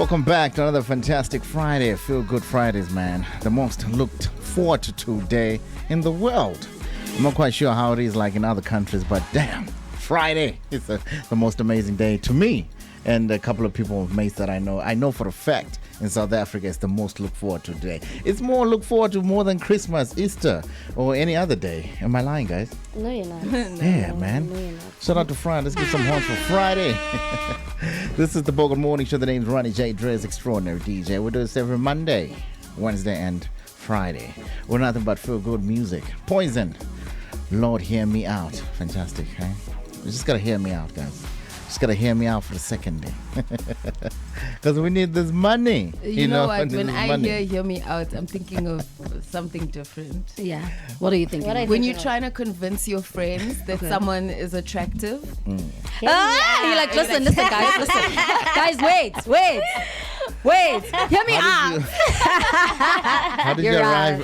Welcome back to another fantastic Friday. Feel Good Fridays, man. The most looked forward to day in the world. I'm not quite sure how it is like in other countries, but damn, Friday is the most amazing day to me. And a couple of people, mates that I know for a fact in South Africa it's the most look forward to day. It's more look forward to more than Christmas, Easter, or any other day. Am I lying, guys? No, you're not. Yeah, man. No, you're not. Shout out to Fran. Let's give some horns for Friday. This is the Bogart Morning Show. The name's Ronnie J. Dre's Extraordinary DJ. We do this every Monday, Wednesday, and Friday. We're nothing but feel good music. Poison. Lord, hear me out. Fantastic, huh? You just gotta hear me out, guys. Just gotta hear me out for a second day. Because we need this money. You know what? When I money. hear me out, I'm thinking of something different. Yeah. What are you thinking? When you're trying to convince your friends that someone is attractive. You're like, listen, guys, listen. Guys, wait. Hear me out. How did you arrive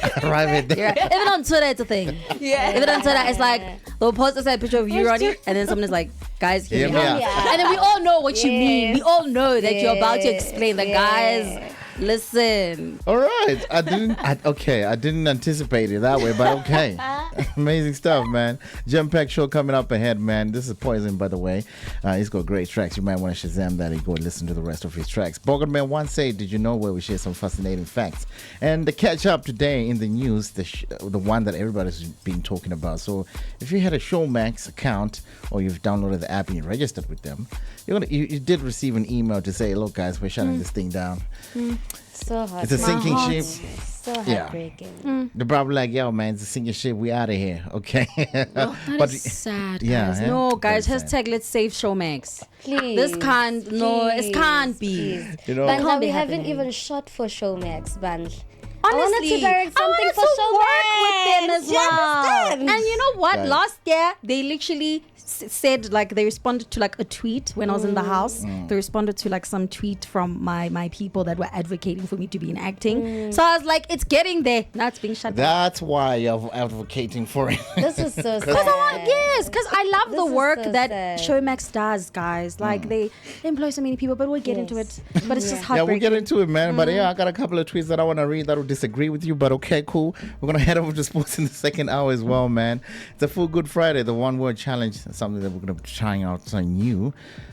at that? Even on Twitter, it's a thing. Yeah. Even on Twitter, it's like, they'll post a picture of you, Ronnie, and then someone is like, guys, hear me out. And then we all know what you mean. We all know that you're about to explain that, guys, listen. All right. I didn't anticipate it that way, but okay. Amazing stuff, man. Jam-packed show coming up ahead, man. This is Poison, by the way. He's got great tracks. You might want to Shazam that and go and listen to the rest of his tracks. Bogart Man once said, did you know, where we share some fascinating facts. And the catch up today in the news, the one that everybody's been talking about. So if you had a Showmax account or you've downloaded the app and you registered with them, you did receive an email to say, look, guys, we're shutting this thing down. So hard. It's a sinking ship. So heartbreaking. They're probably like, yo, man, it's a sinking ship. We out of here, okay? That is sad, guys. Yeah, No, guys, that's sad. let's save Showmax. Please. This can't, it can't be. Please. You know, Banda, Can't be we haven't happening. even shot for Showmax, Band. Honestly, I wanted to direct something for I wanted to work with them as Showmax. You well. understand? And you know what? Right. Last year, they literally said, like, they responded to like a tweet when I was in the house. They responded to like some tweet from my people that were advocating for me to be in acting. So I was like, it's getting there. Now it's being shut down. that's why you're advocating for it. This is so sad. Because I love the This is work so that sad. Showmax does, guys. Like, they employ so many people, but we'll get into it. But it's just Yeah, we'll heartbreaking. get into it, man. But yeah, I got a couple of tweets that I want to read that will disagree with you. But okay, cool. We're going to head over to sports in the second hour as well, man. It's a full Good Friday, the one word challenge, something that we're going to be trying out something new.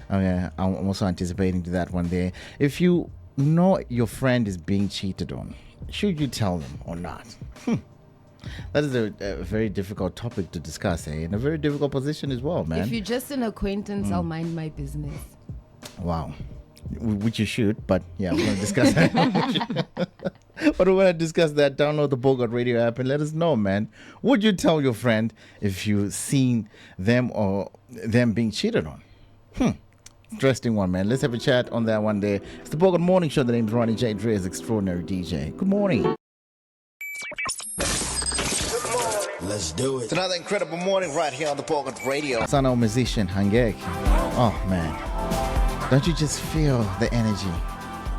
I'm also anticipating to that one day. If you know your friend is being cheated on, should you tell them or not? That is a very difficult topic to discuss, and a very difficult position as well, man. If you're just an acquaintance, I'll mind my business. Wow. Which you should, but yeah, we're going to discuss that. But we're going to discuss that. Download the Bogart Radio app and let us know, man. Would you tell your friend if you've seen them or them being cheated on? Interesting one, man. Let's have a chat on that one day. It's the Bogart Morning Show. The name's Ronnie J. Dre's Extraordinary DJ. Good morning. Let's do It's it. another incredible morning right here on the Bogart Radio. Son of musician, Hangek. Oh, man. Don't you just feel the energy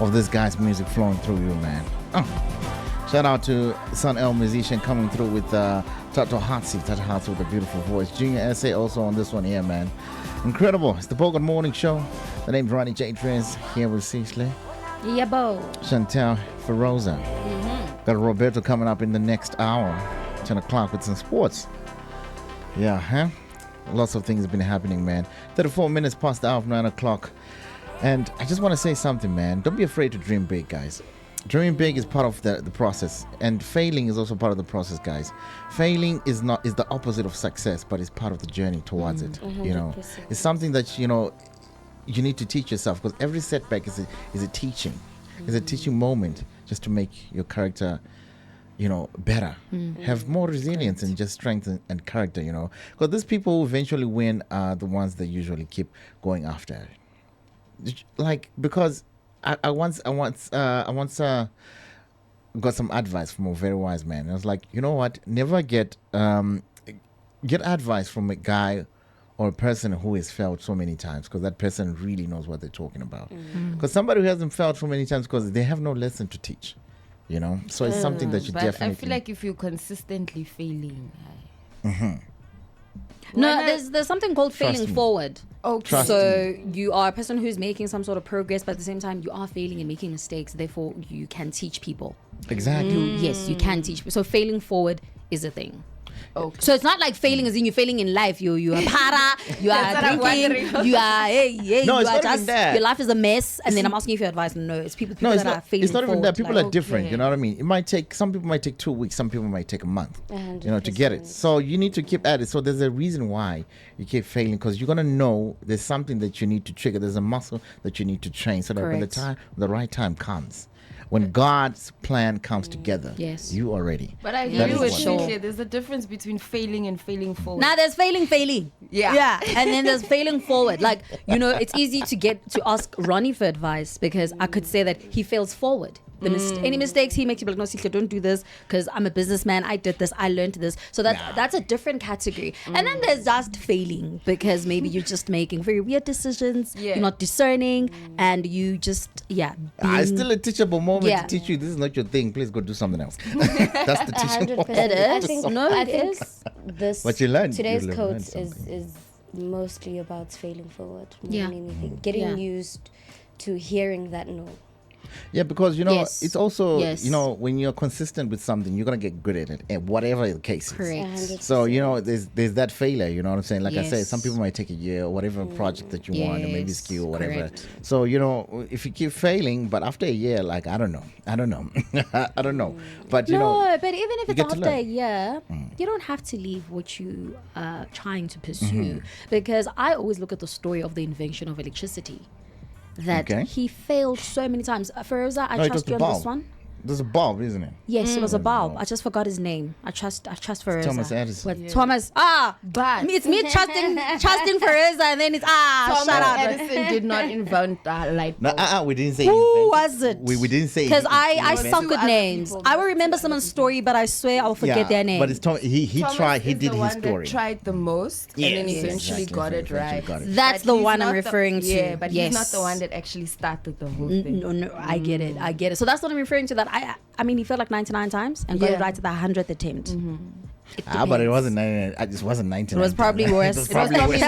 of this guy's music flowing through you, man? Oh. Shout out to Son L musician coming through with Tato Hatsi with a beautiful voice. Junior SA also on this one here, man. Incredible. It's the Bogart Morning Show. The name's Ronnie J. Trez here with Cecily. Yeah, bo. Chantel Feroza. Got Roberto coming up in the next hour, 10 o'clock with some sports. Yeah, huh? Lots of things have been happening, man. 34 minutes past the hour of 9 o'clock. And I just want to say something, man. Don't be afraid to dream big, guys. Dreaming big is part of the process. And failing is also part of the process, guys. Failing is the opposite of success, but it's part of the journey towards it. You know, 100%. it's something that, you know, you need to teach yourself, because every setback is a teaching. It's a teaching moment just to make your character, you know, better. Have more resilience and just strength and character, you know. Because these people who eventually win are the ones that usually keep going after it. Like, because I once got some advice from a very wise man. I was like, you know what? Never get advice from a guy or a person who has failed so many times, because that person really knows what they're talking about. Because somebody who hasn't failed so many times, because they have no lesson to teach, you know. So it's something that you But definitely. I feel like if you're consistently failing, No, there's something called failing me. forward. Okay. Trust So you are a person who's making some sort of progress, but at the same time you are failing and making mistakes. Therefore, you can teach people. Exactly. Yes, you can teach. So failing forward is a thing. Okay. So it's not like failing as in you're failing in life. You are para, you are That's what I'm drinking, wondering. you are No, you it's are not even just that. your life is a mess. And then I'm asking you for advice. No, it's people No, it's that are not. failing It's not even forward. that. People like, are different. You know what I mean? It might take. Some people might take 2 weeks. Some people might take a month. 100%. To get it. So you need to keep at it. So there's a reason why you keep failing, because you're gonna know there's something that you need to trigger. There's a muscle that you need to train, so that when Correct. the right time comes, when God's plan comes together, Yes. you are ready. But I That agree is with one. you. Sure. Here. There's a difference between failing and failing forward. Now there's failing. Yeah. Yeah. And then there's failing forward. Like, it's easy to ask Ronnie for advice because I could say that he fails forward. Any mistakes he makes, you be like, no, Sika, don't do this because I'm a businessman. I did this. I learned this. So that's a different category. And then there's just failing because maybe you're just making very weird decisions. Yeah. You're not discerning and you just, It's still a teachable moment Yeah. to teach you this is not your thing. Please go do something else. That's the teachable 100%. moment. It I is. think, No, I it think is. this What you learn, today's you quote learn is something. mostly about failing forward more Yeah. than anything. Getting Yeah. used to hearing that no. Yeah, because Yes. it's also Yes. when you're consistent with something, you're gonna get good at it, and whatever the case is. Correct. 100%. So there's that failure. You know what I'm saying? Like I said, Yes. some people might take a year or whatever project that you want, or maybe Yes, skill or whatever. correct. So if you keep failing, but after a year, like I don't know, I don't know. But No, but even if you it's get to after a learn. year, you don't have to leave what you are trying to pursue. Because I always look at the story of the invention of electricity. That Okay. he failed so many times. Feroza, I No, it was trust the you on this bulb. one. There's a bulb, isn't it? Yes, it was a bulb. bulb. I just forgot his name. I trust Feroza. Thomas Edison. What, Thomas? But It's me trusting Feroza, and then it's Thomas shut up. Edison did not invent the light No, bulb. we didn't say. Who invented. was it? We didn't say. Because I invented. suck Two with other names. people. I will remember someone's story, but I swear I'll forget their name. But it's he Thomas tried. He is did the his one story. That tried the most, and then Yes, eventually exactly. got it Eventually right. got it. That's But the he's one I'm not the- referring to. Yeah, but Yes. he's not the one that actually started the whole thing. No, I get it. So that's what I'm referring to. That I mean, he failed like 99 times and got it Yeah. right at the 100th attempt. But it wasn't 99. It just wasn't 99. It was probably worse. It was It was probably Probably worse.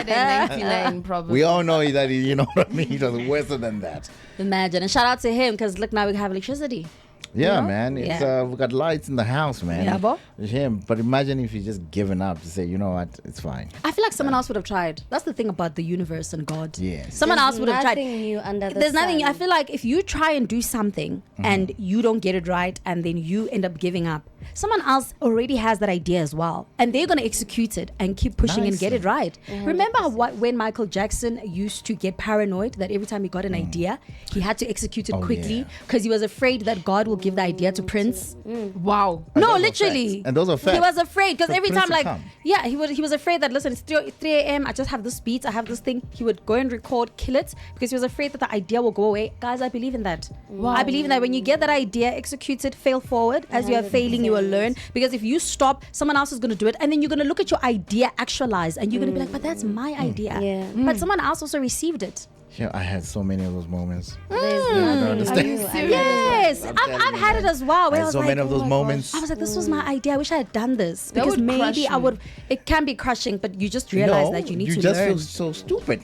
999, probably. We all know that. You know what I mean? It was worse than that. Imagine. And shout out to him because look, now we have electricity. Yeah, know? man. It's Yeah. we got lights in the house, man. Yeah, bo. Him. But imagine if you just given up to say, you know what, it's fine. I feel like someone else would have tried. That's the thing about the universe and God. Yes. Someone else would have tried. Nothing new under the There's nothing. sun. I feel like if you try and do something and you don't get it right and then you end up giving up, someone else already has that idea as well. And they're going to execute it and keep pushing and get it right. Remember when Michael Jackson used to get paranoid that every time he got an idea, he had to execute it Oh, quickly yeah. because he was afraid that God will give the idea to Prince. Wow. And No, those are literally. facts. And those are facts. He was afraid because So every Prince time, would like, come. yeah, he was afraid that, listen, it's 3 a.m. I just have this beat, I have this thing. He would go and record, kill it because he was afraid that the idea will go away. Guys, I believe in that. I believe in that when you get that idea, execute it, fail forward. As you are failing, you will learn. Because if you stop, someone else is going to do it. And then you're going to look at your idea actualized and you're going to be like, but that's my idea. Yeah. But someone else also received it. Yeah, I had so many of those moments. There's nothing understand. new under the Yes, sun. I've had it as well. I Where I had was so like, many of those my moments. I was like, this was my idea. I wish I had done this. That Because would crush maybe I me. would. It can be crushing, but you just realize that you need to just learn. feel so stupid.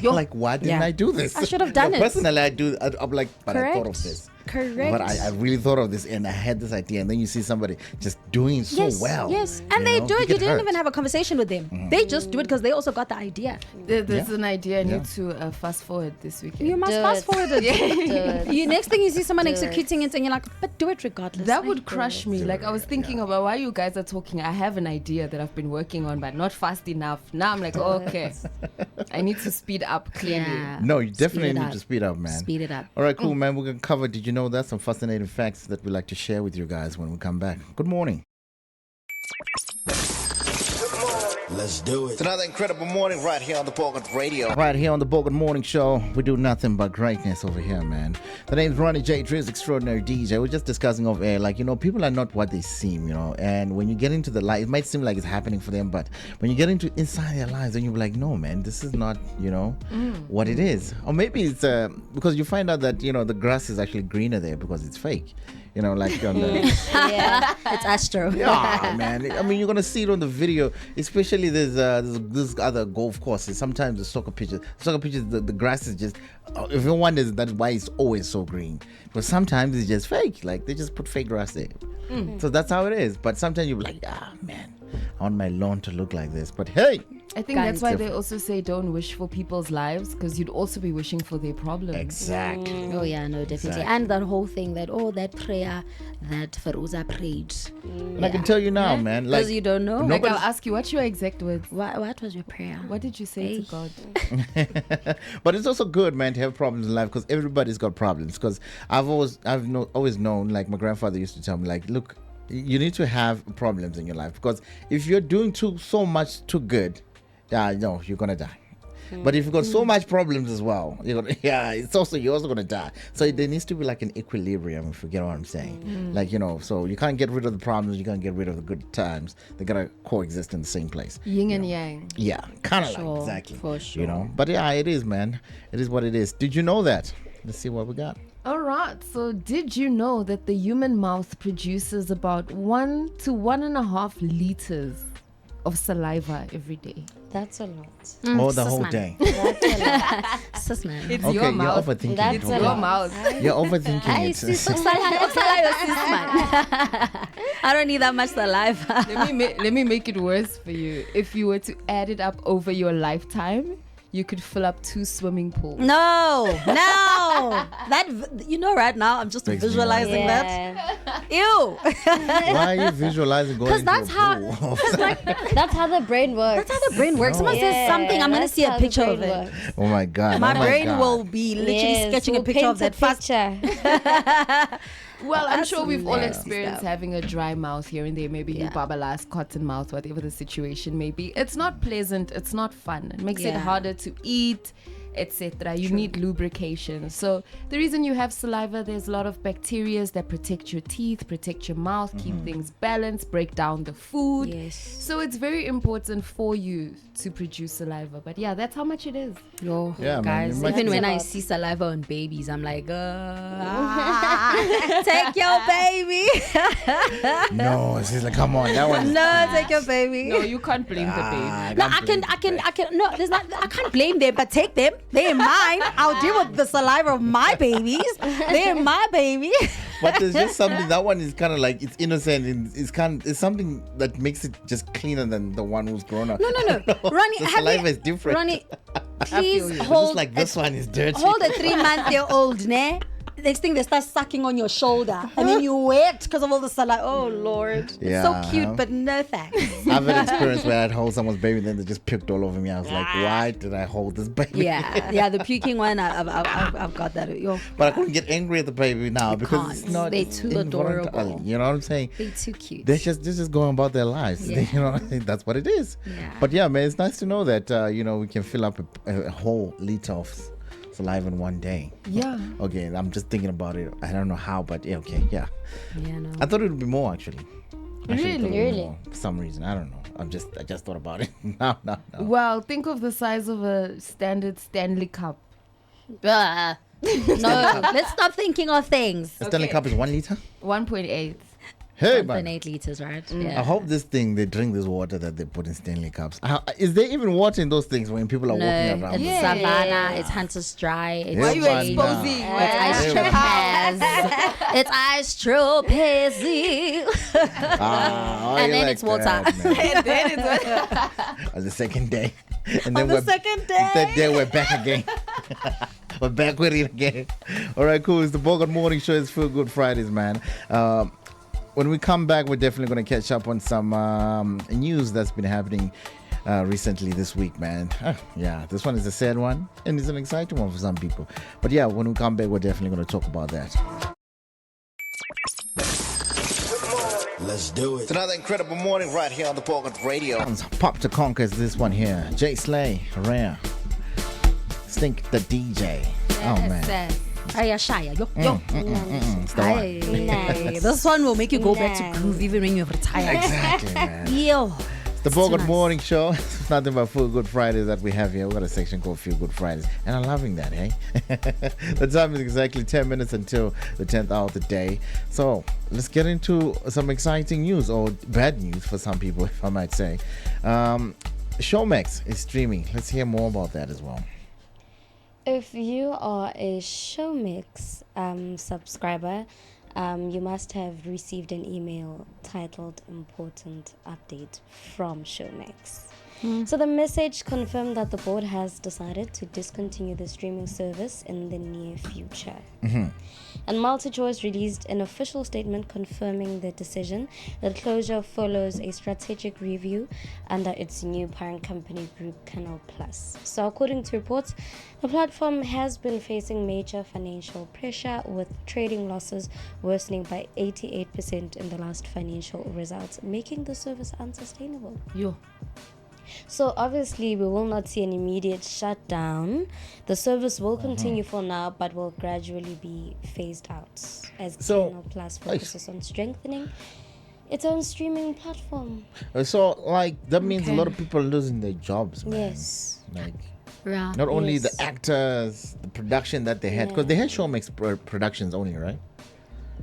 You're like, why didn't Yeah. I do this? I should have done it. Personally, I'm like, but I thought of Correct. this. Correct. But I really thought of this and I had this idea. And then you see somebody just doing so yes, well. yes, and they do it. You get didn't hurt. even have a conversation with them. They just do it because they also got the idea. There's Yeah. an idea I Yeah. need to fast forward this weekend. You must Do fast it. forward it. Do it. You next thing you see someone Do it. executing it, and you're like, but do it regardless. That Like, would crush me. Like I was thinking about why you guys are talking. I have an idea that I've been working on, but not fast enough. Now I'm like, okay, I need to speed up. Clearly, Yeah. No, you definitely Speed it need up. to speed up, man. Speed it up. All right, cool, man. We're going to cover, did you know that? Some fascinating facts that we like to share with you guys when we come back. Good morning. Let's do It's it. another incredible morning right here on the Bogart Radio. Right here on the Bogart Morning Show. We do nothing but greatness over here, man. The name's Ronnie J. Driz, extraordinary DJ. We're just discussing off air, like, people are not what they seem, And when you get into the light, it might seem like it's happening for them, but when you get into inside their lives, then you're like, no, man, this is not, what it is. Or maybe it's because you find out that, the grass is actually greener there because it's fake. You know, like on the. Yeah. It's Astro. Yeah, man. I mean, you're gonna see it on the video. Especially there's other golf courses. Sometimes the soccer pitches, the grass is just. Everyone wonders that's why it's always so green. But sometimes it's just fake. Like they just put fake grass there. So that's how it is. But sometimes you're like, man, I want my lawn to look like this. But hey. I think that's why they also say don't wish for people's lives, because you'd also be wishing for their problems. Exactly. Oh yeah, no, definitely. And that whole thing that that prayer that Feruza prayed. And I can tell you now, man. Like Because you don't know. Like I'll ask you, what's your exact words? What was your prayer? What did you say to God? But it's also good, man, to have problems in life because everybody's got problems. Because I've always known, like my grandfather used to tell me, like, look, you need to have problems in your life because if you're doing so much too good, no, you're gonna die. But if you've got so much problems as well, you're also gonna die. So there needs to be like an equilibrium, if you get what I'm saying. Like, so you can't get rid of the problems, you can't get rid of the good times. They gotta coexist in the same place. Yin and yang. Yeah, kind of like exactly. For sure. But yeah, it is, man. It is what it is. Did you know that? Let's see what we got. All right. So, did you know that the human mouth produces about 1 to 1.5 liters of saliva every day? That's a lot. The whole man. day. That's a lot. Sis man. It's Okay, your you're mouth. overthinking That's it. a Okay. Your lot. mouth. You're overthinking it. I don't need that much saliva. Let me make it worse for you. If you were to add it up over your lifetime, you could fill up 2 swimming pools. No. That right now I'm just Makes me visualizing that. Yeah. Ew. Why are you visualizing going into that's a how- pool? That's how the brain works. That's how the brain works. Someone says something, I'm gonna that's see a how the picture of brain it. works. Oh my God. My oh brain God. will be literally Yes, sketching we'll a picture of paint that fast. picture. Well, I'm That's sure we've all nasty experienced stuff. having a dry mouth here and there. Maybe you babalas, cotton mouth, whatever the situation may be. It's not pleasant. It's not fun. It makes it Yeah. harder to eat, etc. You need lubrication. So the reason you have saliva, there's a lot of bacteria that protect your teeth, protect your mouth, keep things balanced, break down the food. Yes. So it's very important for you to produce saliva. But yeah, that's how much it is. Yo, Yeah, man, guys, imagine- even when I That's see saliva on babies, I'm like, take your baby. No, she's like, come on, that one. No, take your baby. No, you can't blame the baby. No, I can. No, there's not. I can't blame them, but take them. They're mine. I'll deal with the saliva of my babies. They're my baby. But there's just something, that one is kind of like, it's innocent. And it's something that makes it just cleaner than the one who's grown up. No. Ronnie, the have saliva you, is different. Ronnie, feel please you. It's hold. just like this one is dirty. Hold a 3-month-old, ne? Next thing they start sucking on your shoulder, and then you wet because of all the saliva. Oh Lord, Yeah. it's so cute, but no thanks. I've had experience where I'd hold someone's baby and then they just puked all over me. I was like, why did I hold this baby? Yeah, the puking one, I've got that. Yo, But I couldn't get angry at the baby now because can't. it's not. They're too involuntary. adorable. You know what I'm saying? they're too cute. They're just going about their lives. Yeah. You know, I think that's what it is. Yeah. But yeah, man, it's nice to know that we can fill up a whole liter of saliva in one day. Yeah. Okay, I'm just thinking about it. I don't know how, but yeah, okay, yeah. Yeah, no. I thought it would be more actually. I actually thought it would be Really? more for some reason. I don't know. I just thought about it. No. Well, think of the size of a standard Stanley Cup. No, let's stop thinking of things. The Stanley Okay. Cup is 1 liter. 1.8. Hey, 1.8 man. liters, right? I Yeah. hope they drink this water that they put in Stanley cups. Is there even water in those things when people are No, walking around? it's Yeah. Savannah, it's Hunter's Dry, it's Why are you Jane, exposing? it's Ice Yeah. Tropez, it's Ice Tropez, and then it's water. And then it's On the second day. And On then the second day. Third day we're back again. We're back with it again. All right, cool. It's the Bogart Morning Show. It's Feel Good Fridays, man. When we come back, we're definitely going to catch up on some news that's been happening recently this week, man. Yeah, this one is a sad one and it's an exciting one for some people. But yeah, when we come back, we're definitely going to talk about that. Let's do it. It's another incredible morning right here on the Bogart Radio. Pop to Conquer is this one here. Jay Slay, Rare. Stink the DJ. Oh, man. Aya Shaya, yo. It's the one. Aye. Nice. This one will make you go back to Nice. groove even when you're retired. Exactly, man. Yo. The Bogart Morning Show. It's nothing but Feel Good Fridays that we have here. We've got a section called Feel Good Fridays. And I'm loving that, hey? The time is exactly 10 minutes until the 10th hour of the day. So let's get into some exciting news, or bad news for some people, if I might say. Showmax is streaming. Let's hear more about that as well. If you are a Showmax subscriber, you must have received an email titled Important Update from Showmax. So the message confirmed that the board has decided to discontinue the streaming service in the near future. And MultiChoice released an official statement confirming the decision. The closure follows a strategic review under its new parent company group, Canal Plus. So according to reports, the platform has been facing major financial pressure, with trading losses worsening by 88% in the last financial results, making the service unsustainable. So obviously we will not see an immediate shutdown. The service will continue for now, but will gradually be phased out as Canal Plus focuses on strengthening its own streaming platform. So, like, that means a lot of people are losing their jobs, man. Yes. Like, Yeah. not only Yes. the actors, the production that they had, because they had Showmax productions only, right?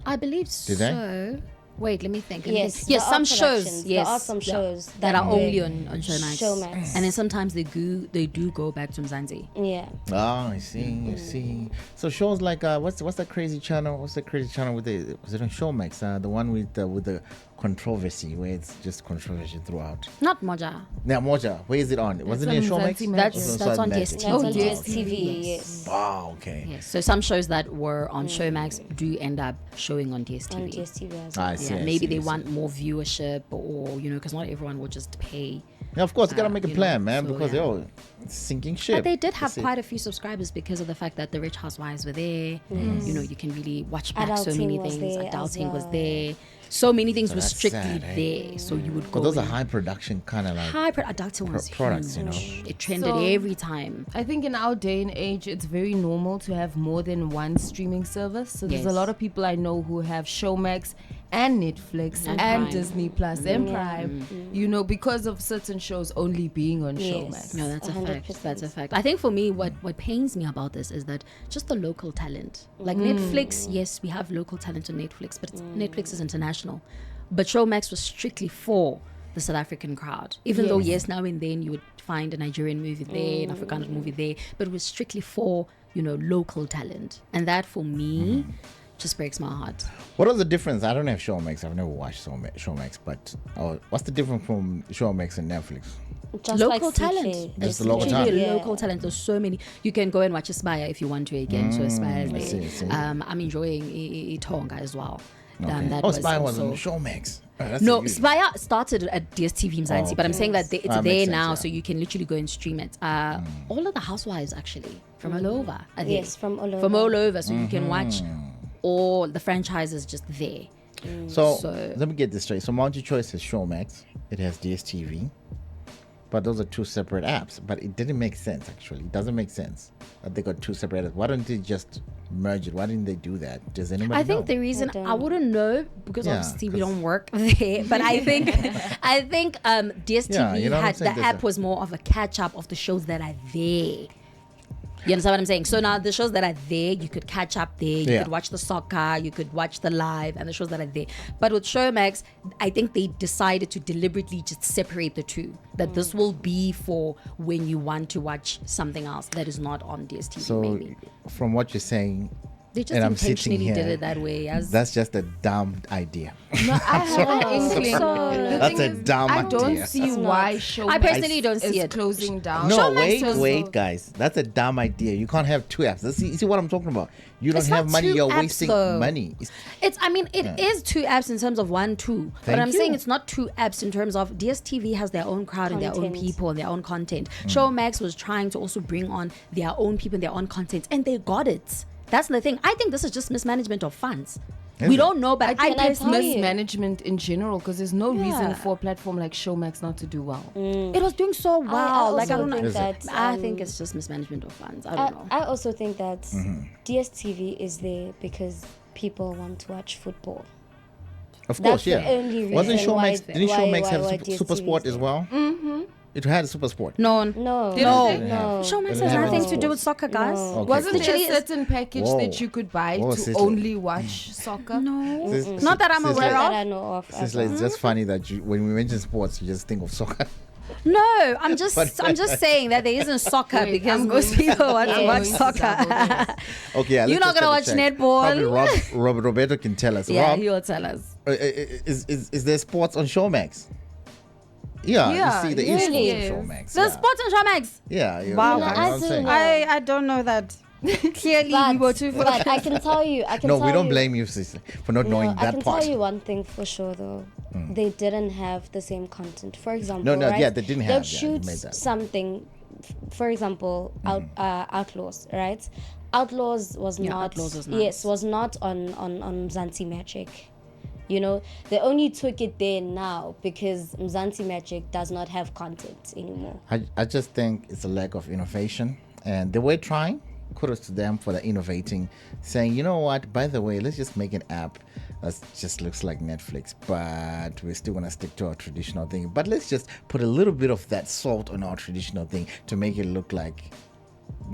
I believe Did they? so. Wait, let me think. Yes, Yes, there some are shows. productions. Yes, There are some shows that are that only were on Showmax. Showmax. And then sometimes they do go back to Mzansi. Yeah. Oh, I see, I see. So shows like what's that crazy channel? What's that crazy channel with the, was it on Showmax? The one with the controversy, where it's just controversy throughout. Not Moja. Now, Moja, where is it on? Wasn't it on Showmax? Mzansi Magic. That's on Magic. DSTV. That's on yes. DSTV, yes. Oh, okay. Yes. So some shows that were on Showmax do end up showing on DSTV. On DSTV as well. I see. Yeah, I maybe see, they I see. want more viewership, or because not everyone will just pay. Yeah, of course, you gotta make a you plan, know, man, so, because yeah. it's sinking ship. But they did have That's it. quite a few subscribers because of the fact that the Rich Housewives were there. You can really watch back so Adulting many was things. there as Adulting was well. there. So many things were that's strictly sad, eh? there. So you would go. But those are in. high production kind of like. Adulting was products, huge. you know. It trended So- every time. I think in our day and age, it's very normal to have more than one streaming service. So there's a Yes. lot of people I know who have Showmax and Netflix And and Prime. Disney Plus and Prime, because of certain shows only being on Yes. Showmax. No, that's a fact. 100%. That's a fact. I think for me, what pains me about this is that just the local talent. Like Netflix, yes, we have local talent on Netflix, but Netflix is international. But Showmax was strictly for the South African crowd. Even though, yes, now and then you would find a Nigerian movie there, an Afrikaans movie there, but it was strictly for, local talent. And that for me just breaks my heart. What was the difference? I don't have Showmax. I've never watched Showmax, but what's the difference from Showmax and Netflix? Just Local like talent. CK. Just It's the local literally talent. a local talent. There's so many. You can go and watch Aspire if you want to again. So Aspire I is see, there. I see. I'm enjoying Tonga as well. Okay. That Spy was on also- Showmax. Oh, that's No, huge. Spire started at DSTV Mzansi, but I'm saying that it's That there makes sense, now, yeah. so you can literally go and stream it. All of the housewives actually from all over are there. Yes, from all over. From all over, so you can watch all the franchises just there. So, So- let me get this straight. So MultiChoice has Showmax. It has DSTV. But those are two separate apps. But it didn't make sense, actually. It doesn't make sense that they got two separate apps. Why don't they just merge it? Why didn't they do that? Does anybody I know? think the reason I wouldn't know because Yeah, obviously we 'cause- don't work there, but I think DSTV Yeah, you know what I'm had saying? the There's app a- was more of a catch up of the shows that are there. You understand what I'm saying? So now the shows that are there, you could catch up there. You Yeah. could watch the soccer, you could watch the live, and the shows that are there. But with Showmax, I think they decided to deliberately just separate the two. That this will be for when you want to watch something else that is not on DSTV. So, maybe from what you're saying, they just and I'm sitting intentionally did here, it that way. As that's just a dumb idea. No, I have an inkling. The That's thing a is, dumb I don't idea. see why Showmax I personally don't see is it. closing down. No, Showmax wait, guys. That's a dumb idea. You can't have two apps. You see what I'm talking about? You don't It's have not money. two You're apps, wasting though. money. It is two apps in terms of 1, 2. But Thank I'm saying you. it's not two apps in terms of DSTV has their own crowd and their own Content. people and their own content. Showmax was trying to also bring on their own people and their own content, and they got it. That's the thing. I think this is just mismanagement of funds. Is We it? don't know, but I think it's personally, Mismanagement in general, because there's no reason Yeah. for a platform like Showmax not to do well. it was doing so well. I like I also don't know. think that, I think it's just mismanagement of funds. I don't know. I also think that DSTV is there because people want to watch football. Of course, That's yeah. the only reason Wasn't Showmax? why- Didn't why- Showmax why- have why Super Sport DSTV as well? Mm-hmm. It had Super Sport. No. No. No. Showmax has Yeah. nothing to do with soccer, guys. No. Okay, Wasn't cool. there a Literally, certain package Whoa. that you could buy Whoa, to Sisley. only watch soccer? No. Sis- Not that I'm Sisley- aware That of. I know of. Sisley, it's just funny that when we mention sports, you just think of soccer. No, I'm just saying that there isn't soccer Wait, because I'm most going to- people want to I'm watch going to double soccer. Okay, yeah, You're let's not just gonna double watch check. netball. Probably Roberto can tell us. Yeah, Rob, he will tell us. is there sports on Showmax? Yeah, Yeah, you see the really esports is. on Showmax. The yeah. sports on Showmax. Yeah, yeah. Wow. you know what I I'm see saying. what- I don't know that. Clearly, we were too But focused. I can tell you. No, we don't blame you, Sisley, for not knowing I that can part. tell you one thing for sure, though. They didn't have the same content. For example, No, right? yeah, they didn't have, They'll yeah, shoot they made that. something. For example, Outlaws, right? Outlaws was Yeah, not. Outlaws was nice. Yes, was not on Mzansi Magic. You know, they only took it there now because Mzansi Magic does not have content anymore. I just think it's a lack of innovation, and they were trying. Kudos to them for the innovating, saying, you know what, by the way, let's just make an app that just looks like Netflix, but we're still gonna stick to our traditional thing. But let's just put a little bit of that salt on our traditional thing to make it look like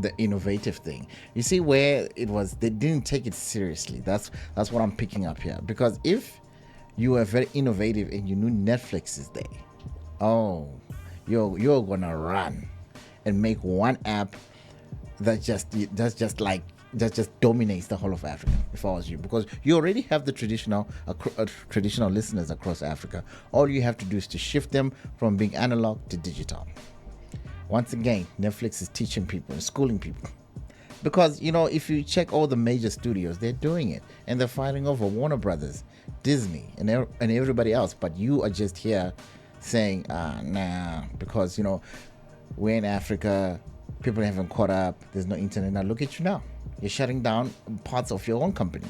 the innovative thing. You see where it was, they didn't take it seriously. That's what I'm picking up here. Because if you were very innovative and you knew Netflix is there, oh, you're gonna run and make one app that just dominates the whole of Africa. If I was you, because you already have the traditional listeners across Africa. All you have to do is to shift them from being analog to digital. Once again, Netflix is teaching people and schooling people. Because, you know, if you check all the major studios, they're doing it. And they're fighting over Warner Brothers, Disney, and everybody else. But you are just here saying, nah, because, you know, we're in Africa, people haven't caught up, there's no internet. Now look at you now. You're shutting down parts of your own company.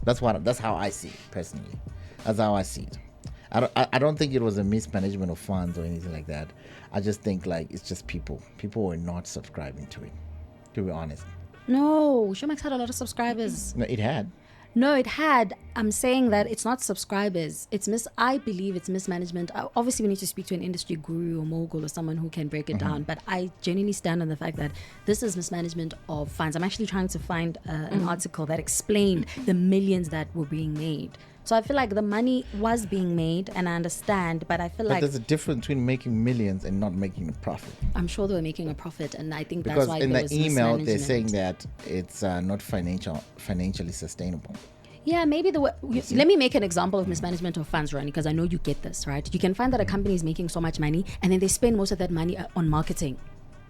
That's how I see it, personally. That's how I see it. I don't think it was a mismanagement of funds or anything like that. I just think like it's just people. People were not subscribing to it, to be honest. No, Showmax had a lot of subscribers. No, it had. No, it had. I'm saying that it's not subscribers. I believe it's mismanagement. Obviously, we need to speak to an industry guru or mogul or someone who can break it down. But I genuinely stand on the fact that this is mismanagement of funds. I'm actually trying to find an article that explained the millions that were being made. So I feel like the money was being made, and I understand, but I feel But like there's a difference between making millions and not making a profit. I'm sure they were making a profit, and I think Because that's why in there the was email they're saying mismanagement. that it's not financially sustainable. Yeah, maybe let me make an example of mismanagement of funds, Ronnie, because I know you get this, right? You can find that a company is making so much money and then they spend most of that money on marketing.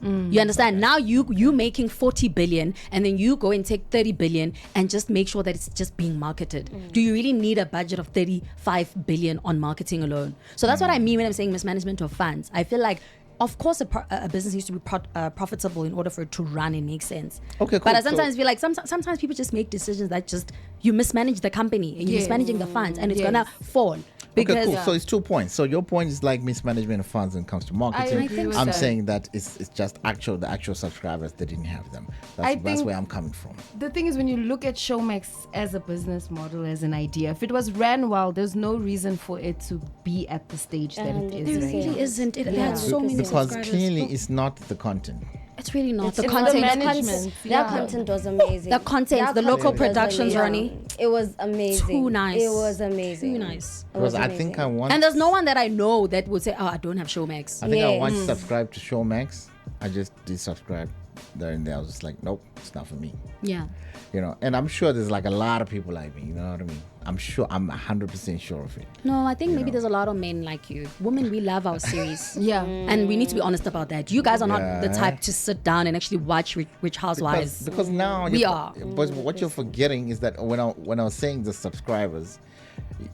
You understand? Now you making 40 billion and then you go and take 30 billion and just make sure that it's just being marketed. Do you really need a budget of 35 billion on marketing alone? So that's what I mean when I'm saying mismanagement of funds. I feel like, of course, a business needs to be profitable in order for it to run and make sense. Okay, cool. But I sometimes feel like sometimes people just make decisions that just, you mismanage the company and you're mismanaging the funds and it's gonna fall. Because Okay, cool. So it's 2 points. So your point is like mismanagement of funds when it comes to marketing. I agree with I'm that. saying that it's just the actual subscribers that didn't have them. I That's think- where I'm coming from. The thing is, when you look at Showmax as a business model, as an idea, if it was ran well, there's no reason for it to be at the stage that it is there right really now. isn't. It Yeah. had so many Because subscribers. clearly it's not the content. It's really not. It's The the content. management. Their Yeah. content was amazing. The content, the local content was productions, amazing. Ronnie. It was amazing. Too nice. It was amazing. Too nice. It was Because I amazing. think I want. And there's no one that I know that would say, oh, I don't have Showmax. I think I Yes. once subscribed to Showmax. I just did subscribe there and there. I was just like, nope, it's not for me. Yeah. You know, and I'm sure there's like a lot of people like me. You know what I mean? I'm 100% sure of it. No, I think maybe know. there's a lot of men like you. Women, we love our series. Yeah. And we need to be honest about that. You guys are not the Yeah. type to sit down and actually watch Rich Housewives. Because now We you're- are. But what you're forgetting is that when I was saying the subscribers,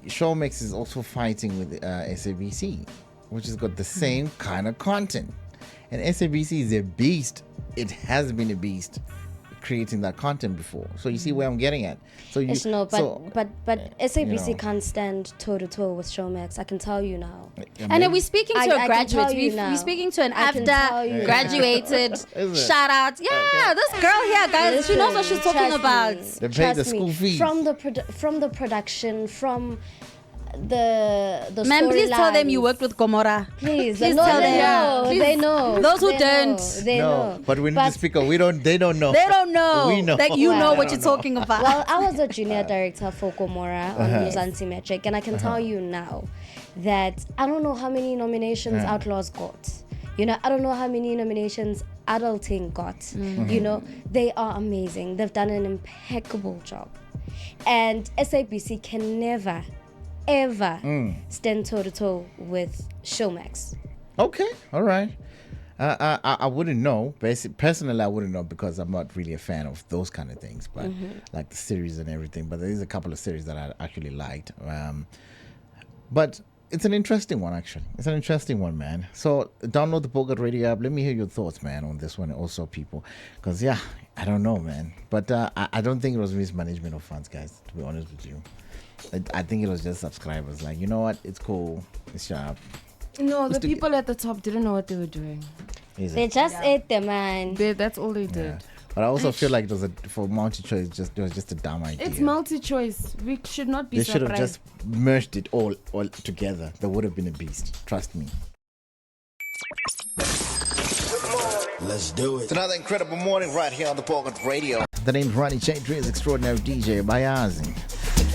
Showmax is also fighting with SABC, which has got the same kind of content, and SABC is a beast. It has been a beast creating that content before. So you see where I'm getting at. So you It's no, but SABC you know. can't stand toe to toe with Showmax. I can tell you now. And then we're speaking to I a can graduate. tell you now. We're speaking to an I can tell AFDA you graduated. Is it? Shout out. Yeah, this girl here, guys, she knows what she's talking Trust about. me. They pay the Trust me. school fees. From the production, from the Ma'am, please tell them you storylines- worked with Gomorrah. Please, Please no, tell they them. know. Please. They know. Those who They don't. know. They No, know. but we need to speak up. They don't know. They don't know, We know. that you know Well, what you're talking about. Well, I was a junior director for Gomorrah on Mzansi Metric, and I can tell you now that I don't know how many nominations Outlaws got. You know, I don't know how many nominations Adulting got. You know, they are amazing. They've done an impeccable job. And SABC can never, ever stand toe-to-toe with Showmax. Okay, all right. I wouldn't know. Personally, I wouldn't know because I'm not really a fan of those kind of things. But like the series and everything. But there's a couple of series that I actually liked. But it's an interesting one, actually. It's an interesting one, man. So download the Bogart Radio app. Let me hear your thoughts, man, on this one. Also, people, because I don't know, man. But I don't think it was mismanagement of funds, guys. To be honest with you, I think it was just subscribers. Like, you know what? It's cool. It's sharp. No, the Let's do- people at the top didn't know what they were doing. Is They it? just ate the man. That's all they did. Yeah. But I also feel like for multi-choice, it was just a dumb idea. It's multi-choice. We should not be They should have surprised. just merged it all together. That would have been a beast. Trust me. Let's do it. It's another incredible morning right here on the Bogart Radio. The name's Ronnie J. Dre's Extraordinary DJ Bayazi.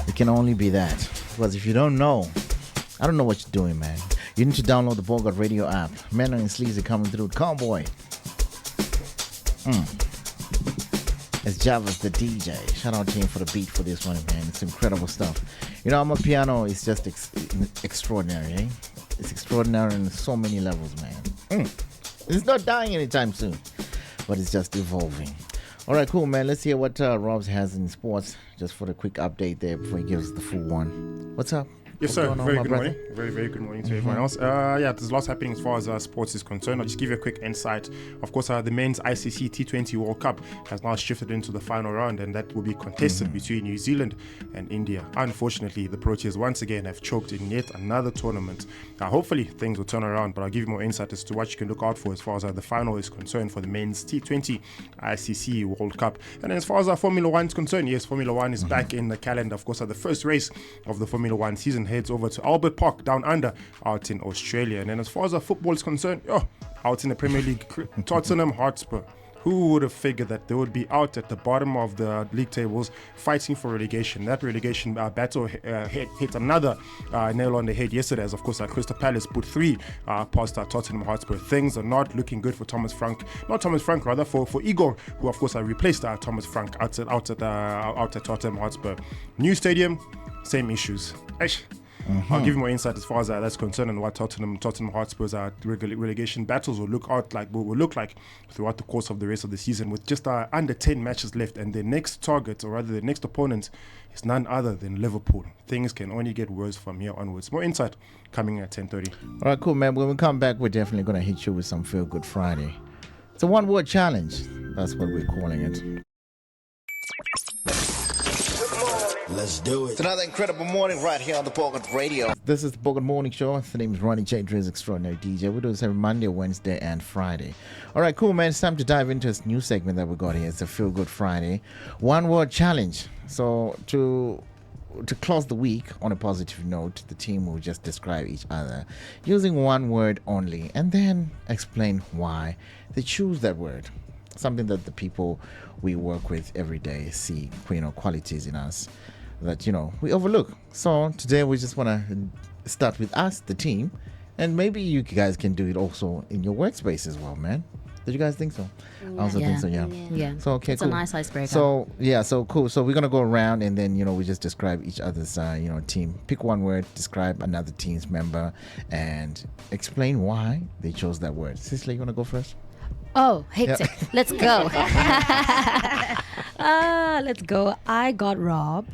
It can only be that. Because if you don't know, I don't know what you're doing, man. You need to download the Bogart Radio app. Menno and Sleazy coming through. Cowboy. It's Java's the DJ. Shout out to him for the beat for this one, man. It's incredible stuff. You know, my piano is just extraordinary, eh? It's extraordinary on so many levels, man. It's not dying anytime soon, but it's just evolving. All right, cool, man. Let's hear what Robs has in sports, just for the quick update there before he gives us the full one. What's up? Yes, What's sir. going on, Very my good brother? morning. Very good morning to everyone else. There's lots happening as far as sports is concerned. I'll just give you a quick insight. Of course, the men's ICC T20 World Cup has now shifted into the final round, and that will be contested between New Zealand and India. Unfortunately, the Proteas once again have choked in yet another tournament. Hopefully, things will turn around, but I'll give you more insight as to what you can look out for as far as the final is concerned for the men's T20 ICC World Cup. And as far as Formula One is concerned, yes, Formula One is back in the calendar. Of course, the first race of the Formula One season heads over to Albert Park down under out in Australia. And then as far as football is concerned, out in the Premier League, Tottenham Hotspur. Who would have figured that they would be out at the bottom of the league tables fighting for relegation? That relegation battle hit another nail on the head yesterday, as of course Crystal Palace put 3 past Tottenham Hotspur. Things are not looking good for for Igor, who of course replaced Thomas Frank out at Tottenham Hotspur. New stadium, same issues. I'll give you more insight as far as that's concerned and what Tottenham Hotspur's relegation battles will look like throughout the course of the rest of the season, with just under 10 matches left, and their next target, or rather their next opponent, is none other than Liverpool. Things can only get worse from here onwards. More insight coming at 10:30. All right, cool, man. When we come back, we're definitely going to hit you with some Feel Good Friday. It's a one-word challenge. That's what we're calling it. Let's do it. It's another incredible morning right here on the Bogart Radio. This is the Bogart Morning Show. The name is Ronnie J. Dre's Extraordinary DJ. We do this every Monday, Wednesday, and Friday. All right, cool, man. It's time to dive into this new segment that we got here. It's a Feel Good Friday. One word challenge. So to close the week on a positive note, the team will just describe each other using one word only, and then explain why they choose that word. Something that the people we work with every day see, qualities in us that we overlook. So today we just want to start with us, the team, and maybe you guys can do it also in your workspace as well, man. Did you guys think so? I also think so. Yeah. So okay, It's cool. a nice icebreaker. So cool. So we're gonna go around and then we just describe each other's team. Pick one word, describe another team's member, and explain why they chose that word. Cicely, you wanna go first? Oh, hectic. Let's go. Let's go. I got Rob.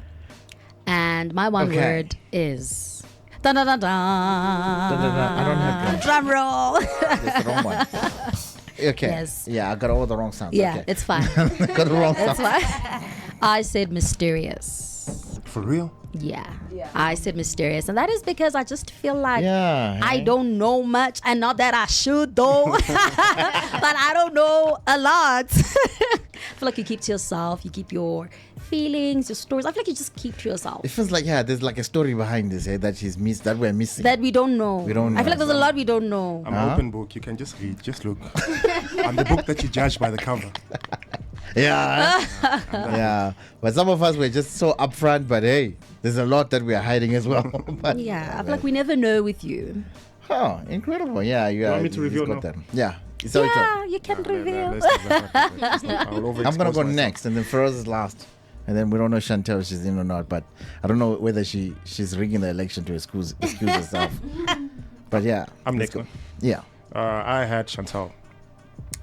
And my one word is... Dun, dun, dun, dun. I don't have drum roll. That's the wrong one. Okay. Yes. Yeah, I got all the wrong sounds. Yeah, Okay. it's fine. Got the wrong It's sounds. fine. I said mysterious. For real? Yeah. I said mysterious. And that is because I just feel like Yeah. I don't know much. And not that I should, though. But I don't know a lot. feel like you keep to yourself. You keep your feelings, your stories. I feel like you just keep to yourself. It feels like, yeah, there's like a story behind this, that she's missed, that we're missing. That we don't know. We don't I feel know. like there's a lot we don't know. I'm an open book. You can just read. Just look. I'm the book that you judge by the cover. Yeah. Yeah. But some of us were just so upfront, but hey, there's a lot that we are hiding as well. But, Yeah, I feel like we never know with you. oh, incredible. Yeah, you want me to reveal got now? that. Yeah. It's all Yeah, you can reveal. I'm gonna go next, and then Feroz is last, and then we don't know Chantel if she's in or not. But I don't know whether she's rigging the election to excuse herself. But yeah, I'm let's next. go. Yeah. I had Chantal.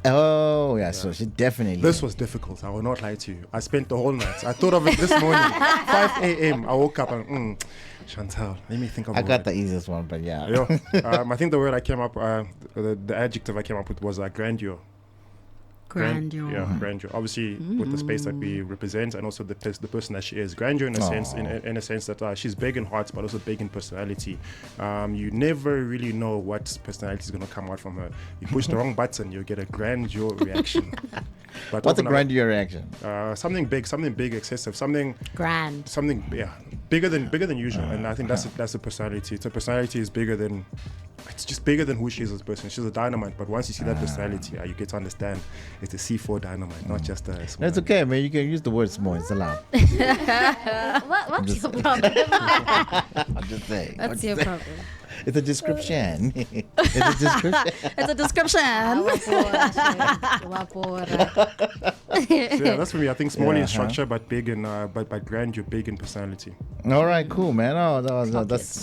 Oh yeah, so she definitely. This was difficult. I will not lie to you. I spent the whole night. I thought of it this morning, 5 a.m. I woke up and Chantal. Let me think of. I a got word. the easiest one, but yeah. Yeah. I think the word I came up, the adjective I came up with was grandeur. Grandeur. Yeah, grandeur. Obviously, with the space that we represent, and also the person that she is. Grandeur, in a sense, in a sense that she's big in heart, but also big in personality. You never really know what personality is going to come out from her. You push the wrong button, you get a grandeur reaction. But What's a often grandeur reaction? something big, excessive, something Grand. bigger than usual. And I think that's a personality. It's a personality is bigger than. It's just bigger than who she is as a person. She's a dynamite, but once you see that personality, you get to understand it's a C4 dynamite, not just a small. That's okay, man. You can use the word small. It's allowed. What's your problem? I'm just saying. What's your problem? It's a description. It's a description. It's a description. So yeah, that's for me. I think small in Yeah, structure, but big in but grandeur, big in personality. All right, cool, man. Oh, no, that's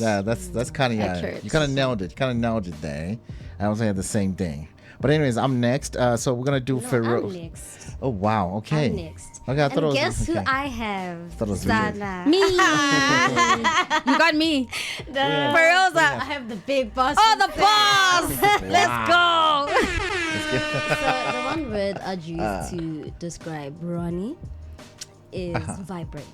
kind of Accurate. You kind of nailed it. You kind of nailed it there. I was saying the same thing. But anyways, I'm next. So we're gonna do No, Feroz. I'm next. Oh wow. Okay. I'm next. Okay, I thought it And was. guess who okay. I have? Thought it was weird. Sana. Me. You got me. Feroza. I have the big boss. Oh, the boss. Let's go. So the one word I'd use to describe Ronnie is vibrant.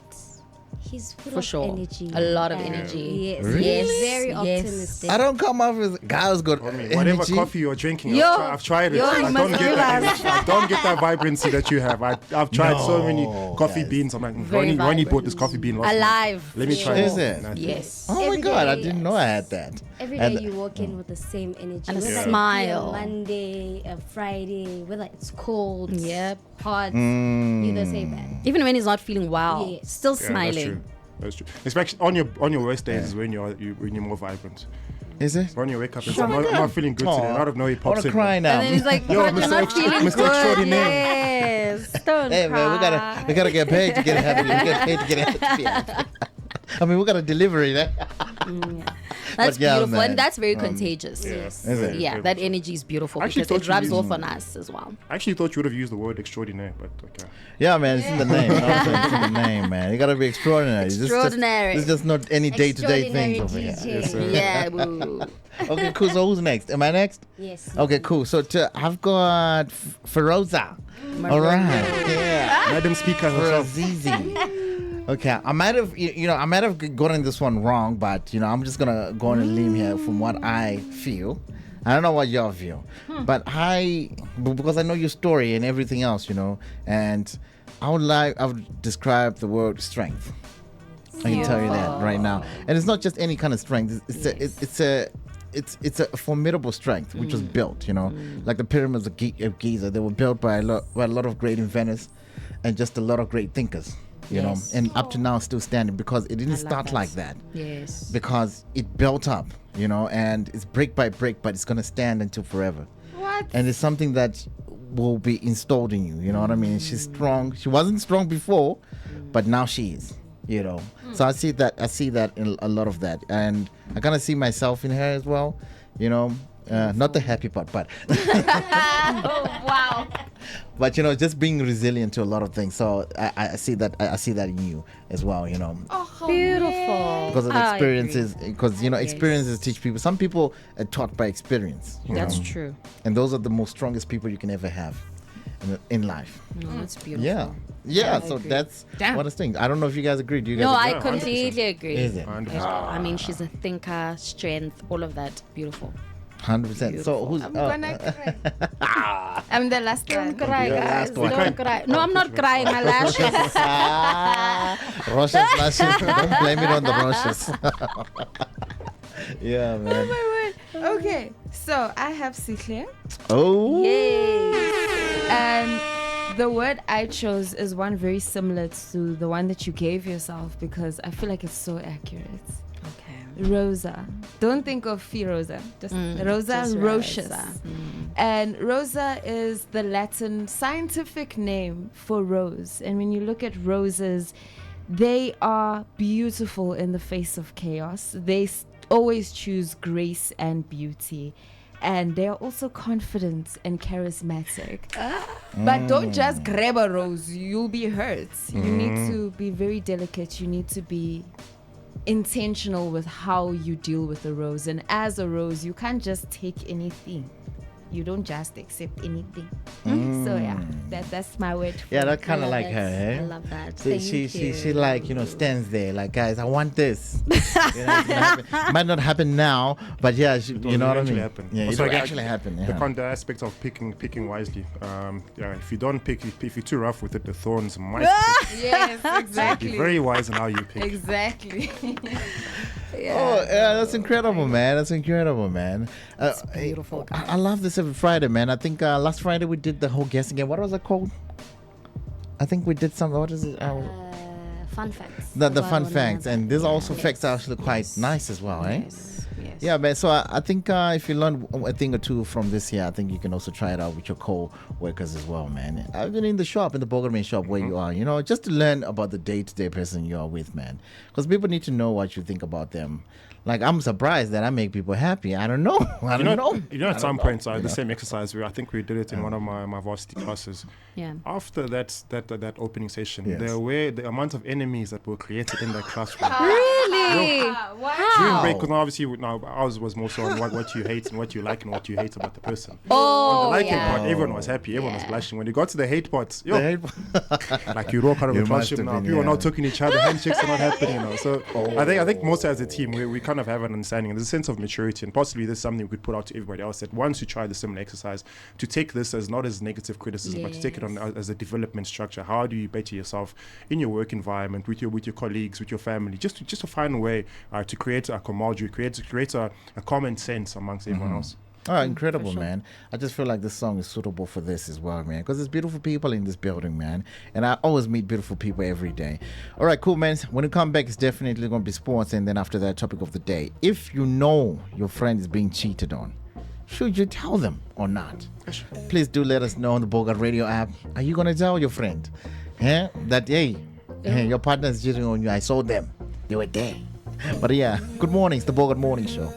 He's full For of sure. energy. A lot of and energy. Yes, Really? yes, very Yes. optimistic. I don't come off as guys got Whatever energy. coffee you're drinking, Yo, I've tried it. yo, I you don't must get that realize. energy. I don't get that vibrancy that you have. I've tried so many No, coffee guys. beans. I'm like, Very Ronnie bought vibrant. this coffee bean last night. Alive. Let me try Is it. it? And I- Yes. Oh my Every god, I day, didn't know I had that. Every And- day you walk in with the same energy. And a whether it be smile. A Monday, a Friday, whether it's cold, Yep. hot, Mm. you the same man. Even when he's not feeling well, Yes. still Yeah, smiling. That's true. Especially on your worst days is when you're more vibrant. Is it? When you wake up and say, I'm not feeling good today. Out of nowhere, he I want pops to in. cry now. And then he's like, Yo, but you're Mr. not Extra- feeling Mr. good. Extraordinaire. Yes. Don't Hey cry. man, we gotta get paid to get happy. We get paid to get happy. I mean, we gotta deliver it. Eh? That's But yeah, beautiful, man. and that's very contagious. Yes. Is it? Yeah, that energy is beautiful I actually because it thought rubs you off on us as well. I actually thought you would have used the word extraordinaire, but okay. Yeah, man, it's in the name. It's in the name, man. You gotta be extraordinary. Extraordinary. This is just not any day-to-day Extraordinary things over here. DJ. Yes, sir. Yeah, boo. Okay, cool. So who's next? Am I next? Yes. Okay, cool. So I've got Feroza. All right. Yeah. Madam Speaker herself. Ferozizi. Okay, I might have, I might have gotten this one wrong, but I'm just gonna go on a limb here from what I feel. I don't know what y'all feel, but because I know your story and everything else, and I would describe the word strength. I can tell you that right now, and it's not just any kind of strength. It's a formidable strength which was built, like the pyramids of Giza. They were built by a lot of great inventors and just a lot of great thinkers. Yes. And up to now still standing because it didn't start that. like that. Yes. Because it built up, and it's brick by brick, but it's gonna stand until forever. What? And it's something that will be installed in you. You know what I mean? She's strong. She wasn't strong before, but now she is. So I see that in a lot of that, and I kind of see myself in her as well. Not the happy part, but Oh, wow. but just being resilient to a lot of things. So I see that in you as well. Beautiful. Because of I experiences, agree. because experiences teach people. Some people are taught by experience. That's true. And those are the most strongest people you can ever have in life. No, that's beautiful. Yeah. I So agree. that's Damn. what I think. I don't know if you guys agree. Do you guys No, agree? I completely agree. Is it? 100%. I mean, she's a thinker, strength, all of that. Beautiful. 100%. So who's I'm gonna cry. I'm the last Don't one. cry, You're the guys. last one. Don't cry. No, I'm not crying. My lashes. Rosh's lashes. Don't blame it on the Rosh's. Yeah, man. Oh my word. Okay, so I have Sihle. Oh. And the word I chose is one very similar to the one that you gave yourself because I feel like it's so accurate. Okay. Rosa. Don't think of Firosa. Just Rosa just Rochus. Rosa. And Rosa is the Latin scientific name for rose. And when you look at roses, they are beautiful in the face of chaos. They always choose grace and beauty. And they are also confident and charismatic. But don't just grab a rose, you'll be hurt. You need to be very delicate. You need to be intentional with how you deal with a rose. And as a rose, you can't just take anything. You don't just accept anything. So yeah, that's my word. Yeah, that kind of love like it. her, eh? I love that. She like, stands there like, guys, I want this. It's gonna happen. Might not happen now, but yeah, you know what I mean? Happen. Yeah, Also, it will like, actually happen. The Yeah. aspect of picking wisely. If you don't pick, if you're too rough with it, the thorns might. Yes, Be exactly. very wise in how you pick. Exactly. Oh, yeah, that's incredible, man. That's incredible, man. It's beautiful, guys. I love this every Friday, man. I think last Friday we did the whole guessing game. What was it called? I think we did something. What is it? Fun facts. The about fun one facts. another. And these also Yes. facts are actually quite nice as well, eh? Yes. Yeah, man. So I think if you learn a thing or two from this here, I think you can also try it out with your co-workers as well, man. Even in the shop, in the Bogart Morning Shop where you are, just to learn about the day-to-day person you are with, man. Because people need to know what you think about them. Like, I'm surprised that I make people happy. I don't know. I don't know. At some point, the same exercise where I think we did it in one of my varsity classes. Yeah. After that opening session, Yes. the amount of enemies that were created in that classroom. Really? During break, because obviously ours was more so on what you hate and what you like and what you hate about the person. On Oh, the liking yeah. part, everyone was happy, everyone was blushing. When you got to the hate part, The hate- like you walk out of You the must classroom have now, been, people are yeah. not talking to each other, handshakes are not happening. So I think most as a team we kind of have an understanding and there's a sense of maturity, and possibly this is something we could put out to everybody else, that once you try the similar exercise, to take this as not as negative criticism, but to take it on as a development structure. How do you better yourself in your work environment, with your colleagues, with your family, just to find a way to create a camaraderie, create a common sense amongst everyone else. Oh, incredible, man. I just feel like this song is suitable for this as well, man. Because there's beautiful people in this building, man. And I always meet beautiful people every day. All right, cool, man. When you come back, it's definitely going to be sports. And then after that, topic of the day. If you know your friend is being cheated on, should you tell them or not? Please do let us know on the Bogart Radio app. Are you going to tell your friend that, hey, your partner is cheating on you? I saw them. They were there. But yeah, good morning. It's the Bogart Morning Show.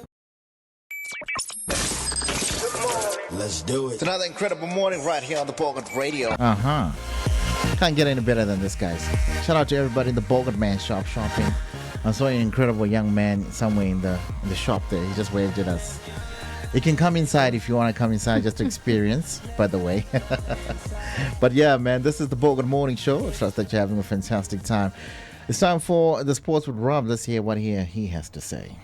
Let's do it. It's another incredible morning right here on the Bogart Radio. Can't get any better than this, guys. Shout out to everybody in the Bogart Man shop shopping. I saw an incredible young man somewhere in the shop there. He just waved at us. You can come inside if you want to come inside just to experience, by the way. But yeah, man, this is the Bogart Morning Show. I trust that you're having a fantastic time. It's time for the Sports with Rob. Let's hear what he has to say.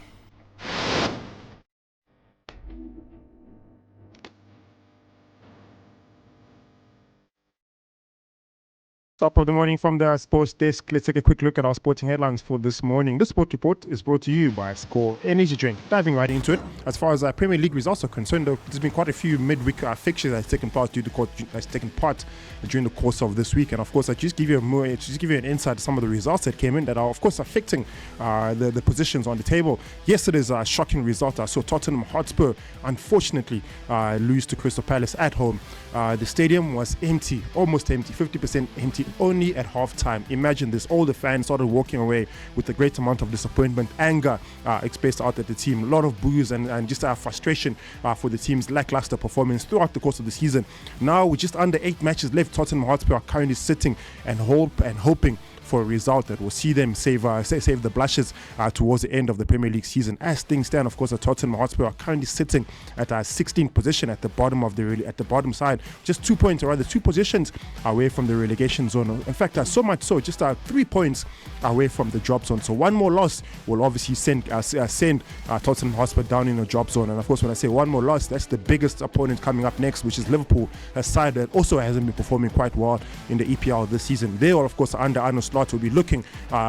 Top of the morning from the sports desk. Let's take a quick look at our sporting headlines for this morning. The Sport Report is brought to you by Score Energy Drink. Diving right into it, as far as Premier League results are concerned, though, there's been quite a few midweek fixtures that's taken part during the course of this week. And of course, I just give you an insight to some of the results that came in that are, of course, affecting the positions on the table. Yesterday's shocking result, I saw Tottenham Hotspur unfortunately lose to Crystal Palace at home. The stadium was empty, almost empty, 50% empty, only at half-time. Imagine this, all the fans started walking away with a great amount of disappointment, anger expressed out at the team, a lot of boos and just frustration for the team's lackluster performance throughout the course of the season. Now, with just under 8 matches left, Tottenham Hotspur are currently sitting and hoping for a result that will see them save the blushes towards the end of the Premier League season. As things stand, of course, the Tottenham Hotspur are currently sitting at our 16th position at the bottom of at the bottom side, just 2 points, or rather 2 positions away from the relegation zone. In fact, so much so, just 3 points away from the drop zone. So one more loss will obviously send Tottenham Hotspur down in the drop zone. And of course, when I say one more loss, that's the biggest opponent coming up next, which is Liverpool, a side that also hasn't been performing quite well in the EPL this season. They are, of course, under Arne Slot, will be looking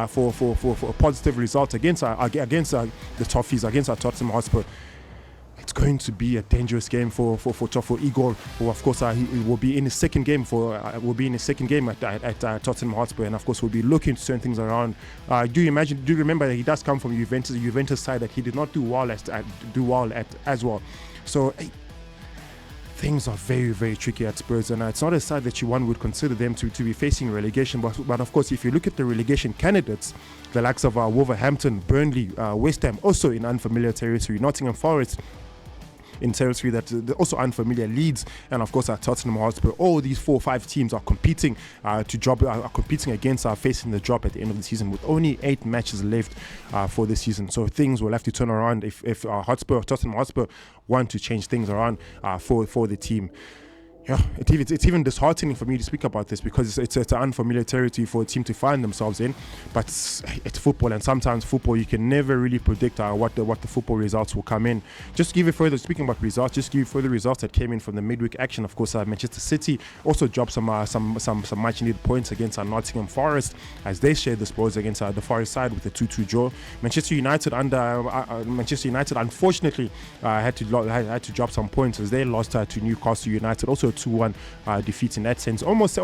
for a positive result against the Toffees, against our Tottenham Hotspur. It's going to be a dangerous game for Igor, who of course he will be in his second game at Tottenham Hotspur, and of course will be looking to turn things around. Do you remember that he does come from Juventus side that he did not do well at as well. So things are very, very tricky at Spurs, and it's not a side that one would consider them to be facing relegation. But of course, if you look at the relegation candidates, the likes of Wolverhampton, Burnley, West Ham, also in unfamiliar territory, Nottingham Forest in territory that also unfamiliar, Leeds, and of course our Tottenham Hotspur. All these 4 or 5 teams are competing against facing the drop at the end of the season, with only 8 matches left for this season. So things will have to turn around if Tottenham Hotspur want to change things around for the team. Yeah, it's even disheartening for me to speak about this, because it's an unfamiliar territory for a team to find themselves in. But it's football, and sometimes football, you can never really predict what the football results will come in. Just to give you further, speaking about results, just to give you further results that came in from the midweek action. Of course, Manchester City also dropped some much needed points against Nottingham Forest, as they shared the spoils against the Forest side with a 2-2 draw. Manchester United unfortunately had to drop some points as they lost to Newcastle United, also 2-1 defeat in that sense, almost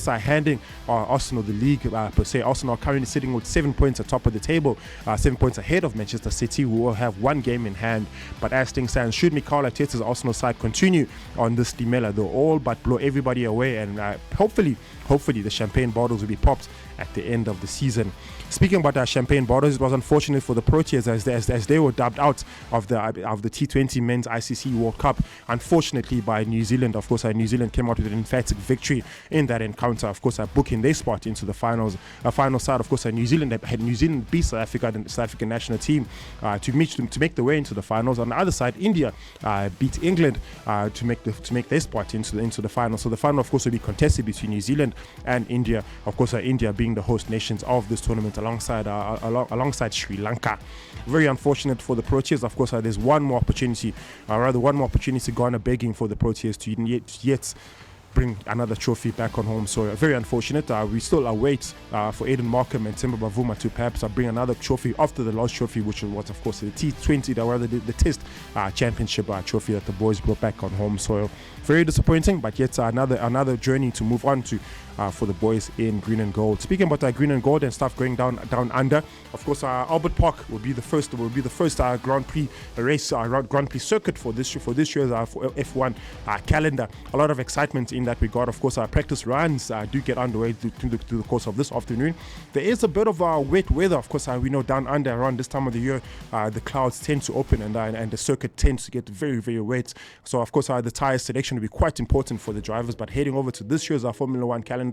handing Arsenal the league per se. Arsenal are currently sitting with 7 points atop of the table, 7 points ahead of Manchester City, who will have 1 game in hand. But as things stand, should Mikel Arteta's Arsenal side continue on this Dimela, they'll all but blow everybody away, and hopefully the champagne bottles will be popped at the end of the season. Speaking about champagne bottles, it was unfortunate for the Proteas as they were dubbed out of the T20 Men's ICC World Cup, unfortunately, by New Zealand. Of course, New Zealand came out with an emphatic victory in that encounter, of course, booking their spot into the finals. Final side, of course, New Zealand beat South Africa, the South African national team, to make the way into the finals. On the other side, India beat England to make their spot into the final. So the final, of course, will be contested between New Zealand and India. Of course, India being the host nations of this tournament alongside Sri Lanka. Very unfortunate for the Proteas. Of course, there's one more opportunity Ghana begging for the Proteas to yet bring another trophy back on home soil. Very unfortunate. We still await for Aiden Markham and Timber Bavuma to perhaps bring another trophy after the last trophy, which was, of course, the T20, the Test Championship trophy that the boys brought back on home soil. Very disappointing, but yet another journey to move on to for the boys in green and gold. Speaking about green and gold and stuff going down under, of course, Albert Park will be the first Grand Prix race, Grand Prix circuit for this year's F1 calendar. A lot of excitement in that regard. Of course, our practice runs do get underway through the course of this afternoon. There is a bit of wet weather. Of course, we know down under around this time of the year, the clouds tend to open and the circuit tends to get very, very wet. So, of course, the tyre selection will be quite important for the drivers. But heading over to this year's Formula One calendar,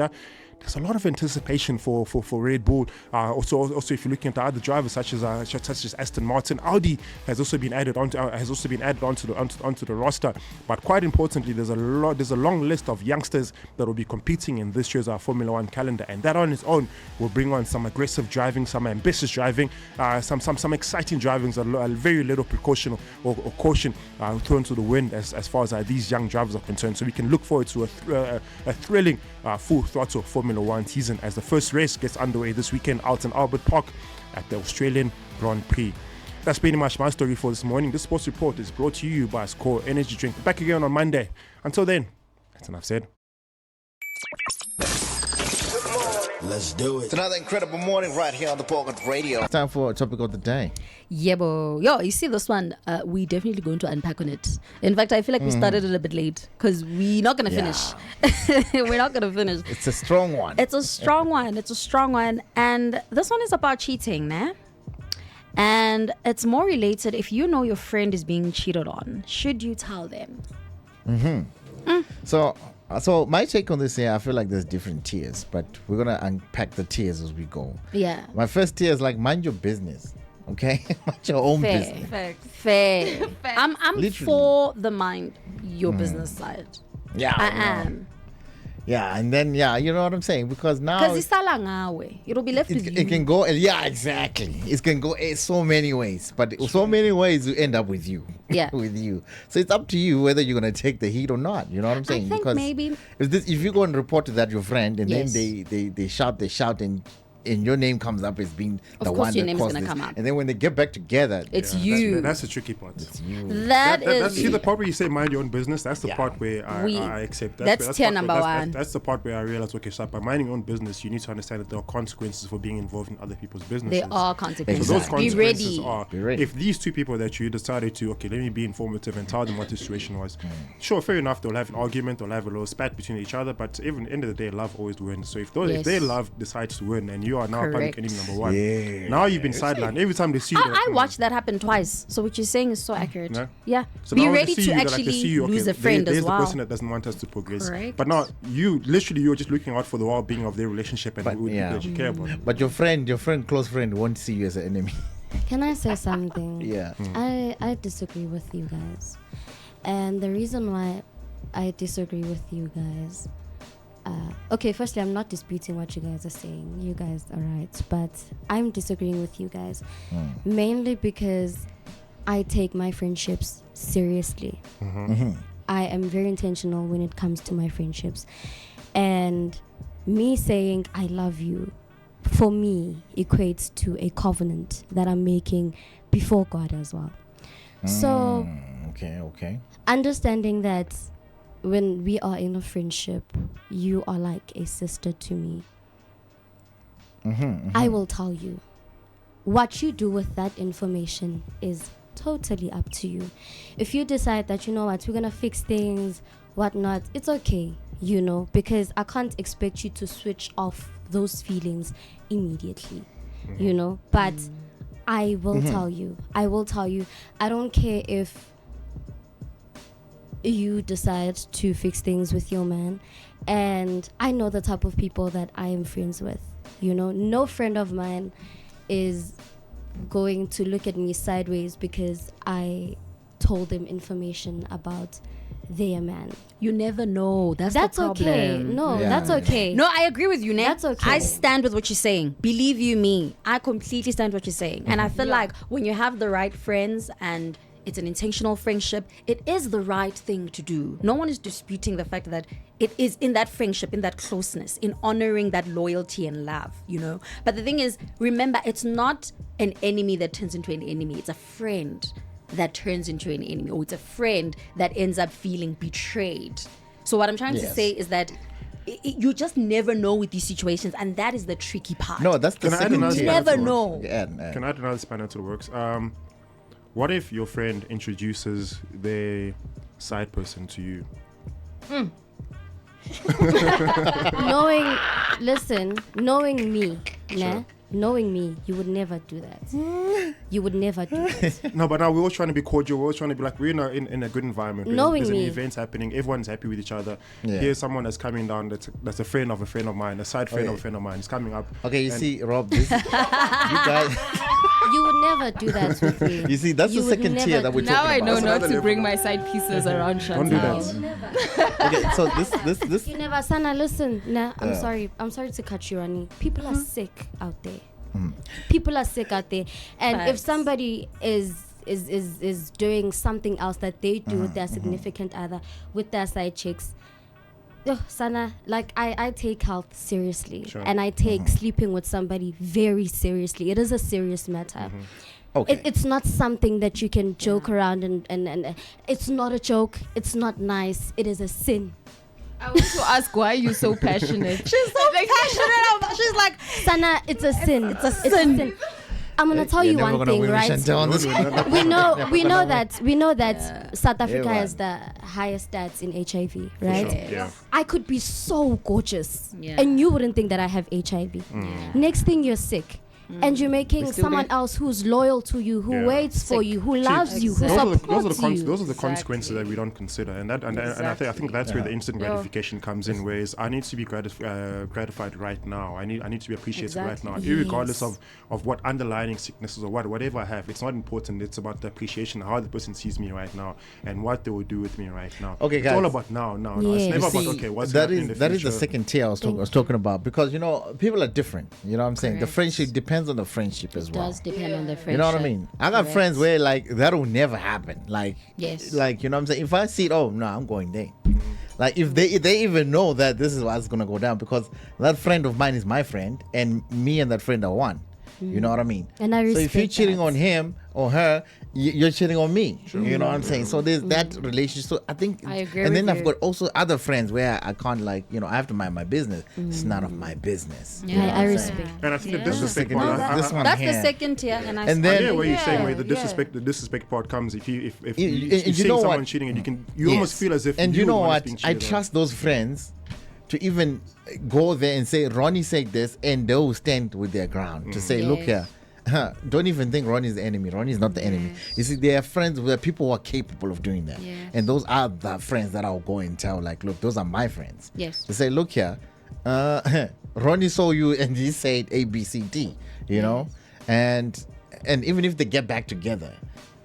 there's a lot of anticipation for Red Bull. Also, if you're looking at the other drivers such as Aston Martin, Audi has also been added onto the roster. But quite importantly, there's a long list of youngsters that will be competing in this year's Formula One calendar, and that on its own will bring on some aggressive driving, some ambitious driving, some exciting driving, a very little precaution or caution thrown to the wind as far as these young drivers are concerned. So we can look forward to a thrilling full throttle Formula One season as the first race gets underway this weekend out in Albert Park at the Australian Grand Prix. That's pretty much my story for this morning. This sports report is brought to you by Score Energy Drink. Back again on Monday. Until then, that's enough said. Let's do it. It's another incredible morning right here on the Bogart Radio. It's time for topic of the day. Yeah, bro. Yo, you see this one? We definitely going to unpack on it. In fact, I feel like we started it a bit late because we're not going to finish. We're not going to finish. It's a strong one. It's a strong one. And this one is about cheating, nah? And it's more related, if you know your friend is being cheated on, should you tell them? So So my take on this here, I feel like there's different tiers, but we're gonna unpack the tiers as we go. Yeah. My first tier is like mind your business, okay? Mind your own Fair. business. Fair. I'm Literally. for the mind your business side. Yeah, I know. am. Yeah, and then you know what I'm saying, because now Because it'll be left with you. it can go. Yeah, exactly. It can go so many ways, but so many ways you end up with you. Yeah. with you. So it's up to you whether you're gonna take the heat or not. You know what I'm saying? I think because maybe. if you go and report to that your friend, and Yes. then they shout and your name comes up as being Of the course one your that name is caused gonna this. come up. And then when they get back together, It's Yeah, you. That's the tricky part. it's you. That's see the part where you say mind your own business. That's the Yeah. part where I accept. That's tier number one. That's the part where I realize, okay, so by minding your own business, you need to understand that there are consequences for being involved in other people's businesses. There are consequences. So those Exactly. Be consequences ready. are Be ready. if these two people that you decided to, okay, let me be informative and tell them what the situation was. Sure, fair enough, they'll have an argument, they'll have a little spat between each other, but even at the end of the day, love always wins. So if Yes. their love decides to win and you are now public Correct. enemy number one, Yeah. now you've been sidelined. Every time they see you, they're I like, watched that happen twice. So what you're saying is so accurate. Yeah. Yeah. So Be now when ready they see to you, they're like, actually they see you, okay, lose a friend there's as the well. person that doesn't want us to progress. Correct. But now you're just looking out for the well-being of their relationship and who that you care about. But your close friend won't see you as an enemy. Can I say something? Yeah. I disagree with you guys. And the reason why I disagree with you guys, okay, firstly, I'm not disputing what you guys are saying. You guys are right. But I'm disagreeing with you guys. Mainly because I take my friendships seriously. I am very intentional when it comes to my friendships. And me saying I love you, for me, equates to a covenant that I'm making before God as well. So, Okay. understanding that when we are in a friendship, you are like a sister to me. I will tell you. What you do with that information is totally up to you. If you decide that, you know what, we're going to fix things, whatnot, it's okay, you know, because I can't expect you to switch off those feelings immediately, you know, but I will tell you. I will tell you. I don't care if you decide to fix things with your man, and I know the type of people that I am friends with. You know, no friend of mine is going to look at me sideways because I told them information about their man. You never know. That's That's the okay. problem. No, Yeah. that's okay. No, I agree with you, Nick. That's okay. I stand with what you're saying. Believe you me, I completely stand with what you're saying. And I feel like when you have the right friends and it's an intentional friendship, it is the right thing to do. No one is disputing the fact that it is in that friendship, in that closeness, in honoring that loyalty and love, you know. But the thing is, remember, it's not an enemy that turns into an enemy. It's a friend that turns into an enemy, or it's a friend that ends up feeling betrayed. So what I'm trying to Yes. say is that you just never know with these situations, and that is the tricky part. No, that's the Can I add second another tier. spanner never to know. Can I add another spanner to the works? What if your friend introduces their side person to you? Knowing me, nah, knowing me, you would never do that. You would never do that. No, but now we're all trying to be cordial. We're all trying to be like, we're in a good environment. Knowing There's an me. event happening. Everyone's happy with each other. Yeah. Here's someone that's coming down that's a friend of mine, a side friend of a Okay. friend of mine. It's coming up. Okay, you And- see, Rob, this you guys, You would never do that with me. you see, that's You the would second tier never that we're do Now talking I about. know That's not another to level. bring my side pieces around Don't do Chantal. that. Okay, so this You never, Sana, listen. Nah, I'm sorry to cut you, Rani. People are sick out there. People are sick out there. And if Facts. somebody is doing something else that they do with their significant other, with their side chicks, Sana, like I take health seriously. Sure. And I take sleeping with somebody very seriously. It is a serious matter. okay. It's not something that you can joke around and it's not a joke. It's not nice. It is a sin. I want to ask, why are you so passionate? She's so passionate. She's like, Sana, it's a sin. It's a sin. I'm gonna tell You're you never one gonna thing, win with right? Chantal on this one. We know that South Africa Everyone. has the highest stats in HIV, right? Sure. Yeah. I could be so gorgeous, Yeah. and you wouldn't think that I have HIV. Next thing, you're sick. and you're making still someone there. else who's loyal to you, who Yeah. waits for you, who loves you, who Those are supports you. those are the consequences that we don't consider, and I think that's where the instant gratification comes in. Whereas I need to be gratified right now. I need to be appreciated right now, regardless of what underlying sicknesses or whatever I have. It's not important. It's about the appreciation, how the person sees me right now, and what they will do with me right now. Okay, it's guys. all about now. Yes. It's never See, about okay, what's that happening in the is that is future. the second tier I was talking about, because people are different. You know what I'm saying? The Correct. friendship depends on the friendship as It well. does depend on the friendship. You know what I mean? I got Correct. friends where like that will never happen. Like, Yes. like you know what I'm saying? If I see it, oh no, I'm going there. Like if they even know that this is what's gonna go down, because that friend of mine is my friend, and me and that friend are one. You know what I mean? And I So if you're respect cheating that. on him or her, you're cheating on me. You know what I'm saying? So there's that relationship. So I think, I agree and then with I've you. got also other friends where I can't I have to mind my business. It's none of my business. You know Yeah, what I I'm saying? respect. And I think the This disrespect second part. one, this one That's here. the second tier, and I And I then- hear what you're saying, where the Yeah. disrespect part comes if you and see you know someone what? cheating, and you almost Yes. feel as if and you you know were what? being I cheated on. trust those friends to even go there and say Ronnie said this, and they'll stand with their ground to say, look here. Don't even think Ronnie is the enemy. Ronnie is not the enemy. You see, there are friends where people who are capable of doing that. Yes. And those are the friends that I'll go and tell, like, look, those are my friends. Yes. To say, look here, Ronnie saw you and he said A, B, C, D, you know? And even if they get back together,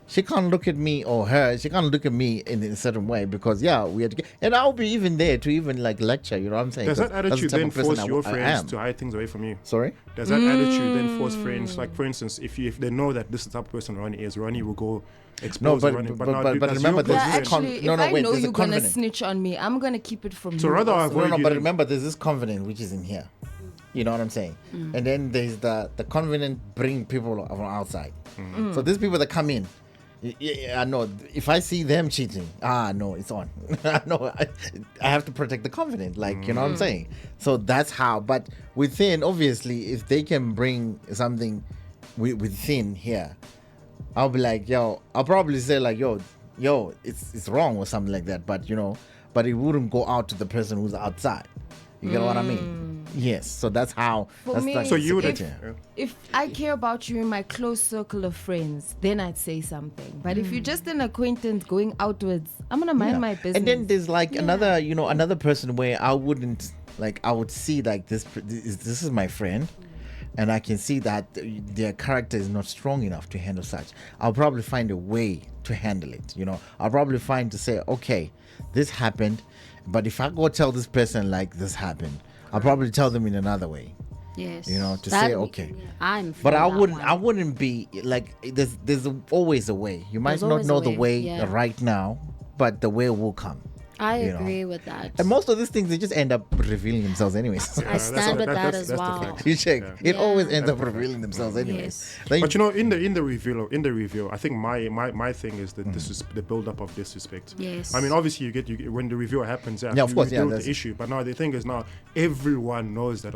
she can't look at me or her, she can't look at me in a certain way, because we had to and I'll be even there to even like lecture, you know what I'm saying? Does that 'Cause that's the attitude type then of person force I your am. friends to hide things away from you? Sorry? Does that attitude then force friends, like for instance, if they know that this is the type of person Ronnie is, Ronnie will go expose but- Ronnie. but now, remember, does there's your this Yeah, friends- con- actually, no, if no, I wait, know there's a you're gonna covenant. snitch on me, I'm gonna keep it from So you. rather also. avoid No, you but then. remember, there's this covenant which is in here. You know what I'm saying? And then there's the covenant bring people from outside. So these people that come in, I know if I see them cheating, no, it's on. No, I have to protect the covenant, like you know what I'm saying. So that's how. But within, obviously, if they can bring something within here, I'll be like, yo, I'll probably say like, yo, it's wrong or something like that. But but it wouldn't go out to the person who's outside. You get what I mean? Yes. So that's how. For that's me, like So you would- secret. if I care about you in my close circle of friends, then I'd say something. But if you're just an acquaintance going outwards, I'm gonna mind my business. And then there's like another person where I wouldn't I would see like this is my friend, and I can see that their character is not strong enough to handle such. I'll probably find a way to handle it. I'll probably find to say, okay, this happened, but if I go tell this person like this happened, I'll probably tell them in another way. Yes. To say okay. I'm. But for I that wouldn't. one. I wouldn't be like. There's always a way. You might There's not always know a the way, way yeah. right now, but the way will come. I you know. agree with that. And most of these things, they just end up revealing themselves anyways. I stand with that that's as the well. fact. You check. Yeah. It Yeah. always ends up revealing themselves anyways. Yes. Like, But in the review, I think my thing is that this is the build up of disrespect. Yes. I mean, obviously you get when the review happens. Yeah, of you course, deal with that's- the issue. But now the thing is everyone knows that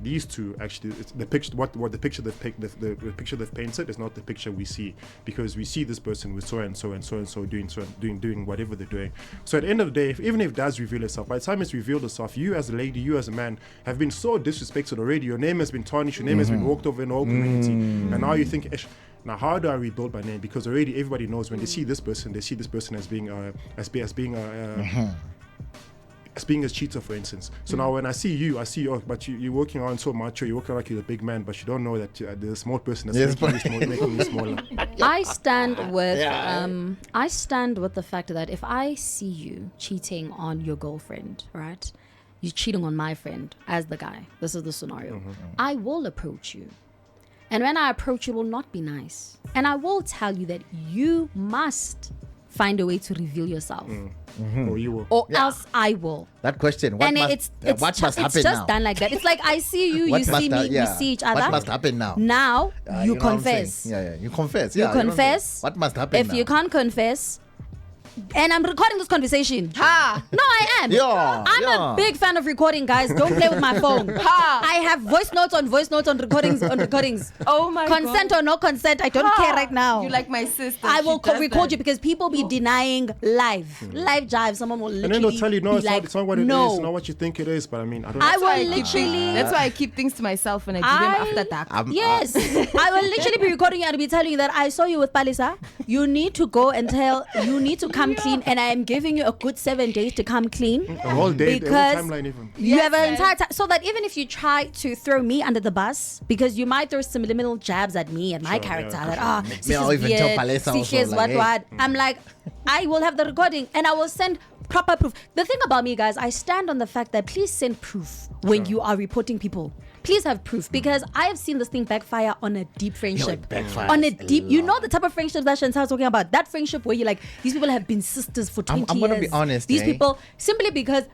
these two actually it's the picture what the picture the picture they've painted is not the picture we see, because we see this person with so and so and so and so doing whatever they're doing. So at the end of the day, even if it does reveal itself, by the time it's revealed itself, you as a lady, you as a man have been so disrespected already. Your name has been tarnished. Your name has been walked over in the whole community, and now you think, now how do I rebuild my name? Because already everybody knows when they see this person, as being as being a cheater, for instance. So now when I see you, but you're working on so much, or you're working like you're a big man, but you don't know that there's a small person that's making you smaller. I stand with I stand with the fact that if I see you cheating on your girlfriend, right? You're cheating on my friend as the guy. This is the scenario. I will approach you. And when I approach you, it will not be nice. And I will tell you that you must find a way to reveal yourself. Or you will. Or else I will. that question. What And must it's happen just now? done like that. It's like I see you, What you must see ha- me, yeah. we see each other. What must happen now? Now you know what I'm saying? confess. Yeah, you confess. You Yeah, know what I'm saying? confess. What must happen If now? you can't confess, and I'm recording this conversation. Ha! No, I am. Yeah, I'm yeah. a big fan of recording, guys. Don't play with my phone. I have voice notes on recordings. Oh my Consent God. or no consent, I don't care right now. You like my sister. I She will does record that. you because people be denying live jive. Someone will literally And then they'll tell you, no, be it's, like, not what it is. no. It's not what you think it is. But I mean, I don't know. I will That's literally. why I keep things to myself and I do them after dark. Yes, I will literally be recording you and be telling you that I saw you with Palisa. You need to go and you need to come clean, and I am giving you a good 7 days to come clean. A whole day, the whole Because timeline even. you have an Yes, entire time, so that even if you try to throw me under the bus, because you might throw subliminal jabs at me and my character, yeah, that Me, I'll even tell Palesa also, like, hey. I'm like, I will have the recording and I will send proper proof. The thing about me, guys, I stand on the fact that please send proof when you are reporting people. Please have proof, because I have seen this thing backfire on a deep friendship. On a deep, you know the type of friendship that Chantal's talking about. That friendship where you're like, these people have been sisters for 20 years. I'm gonna be honest, These eh? people, simply because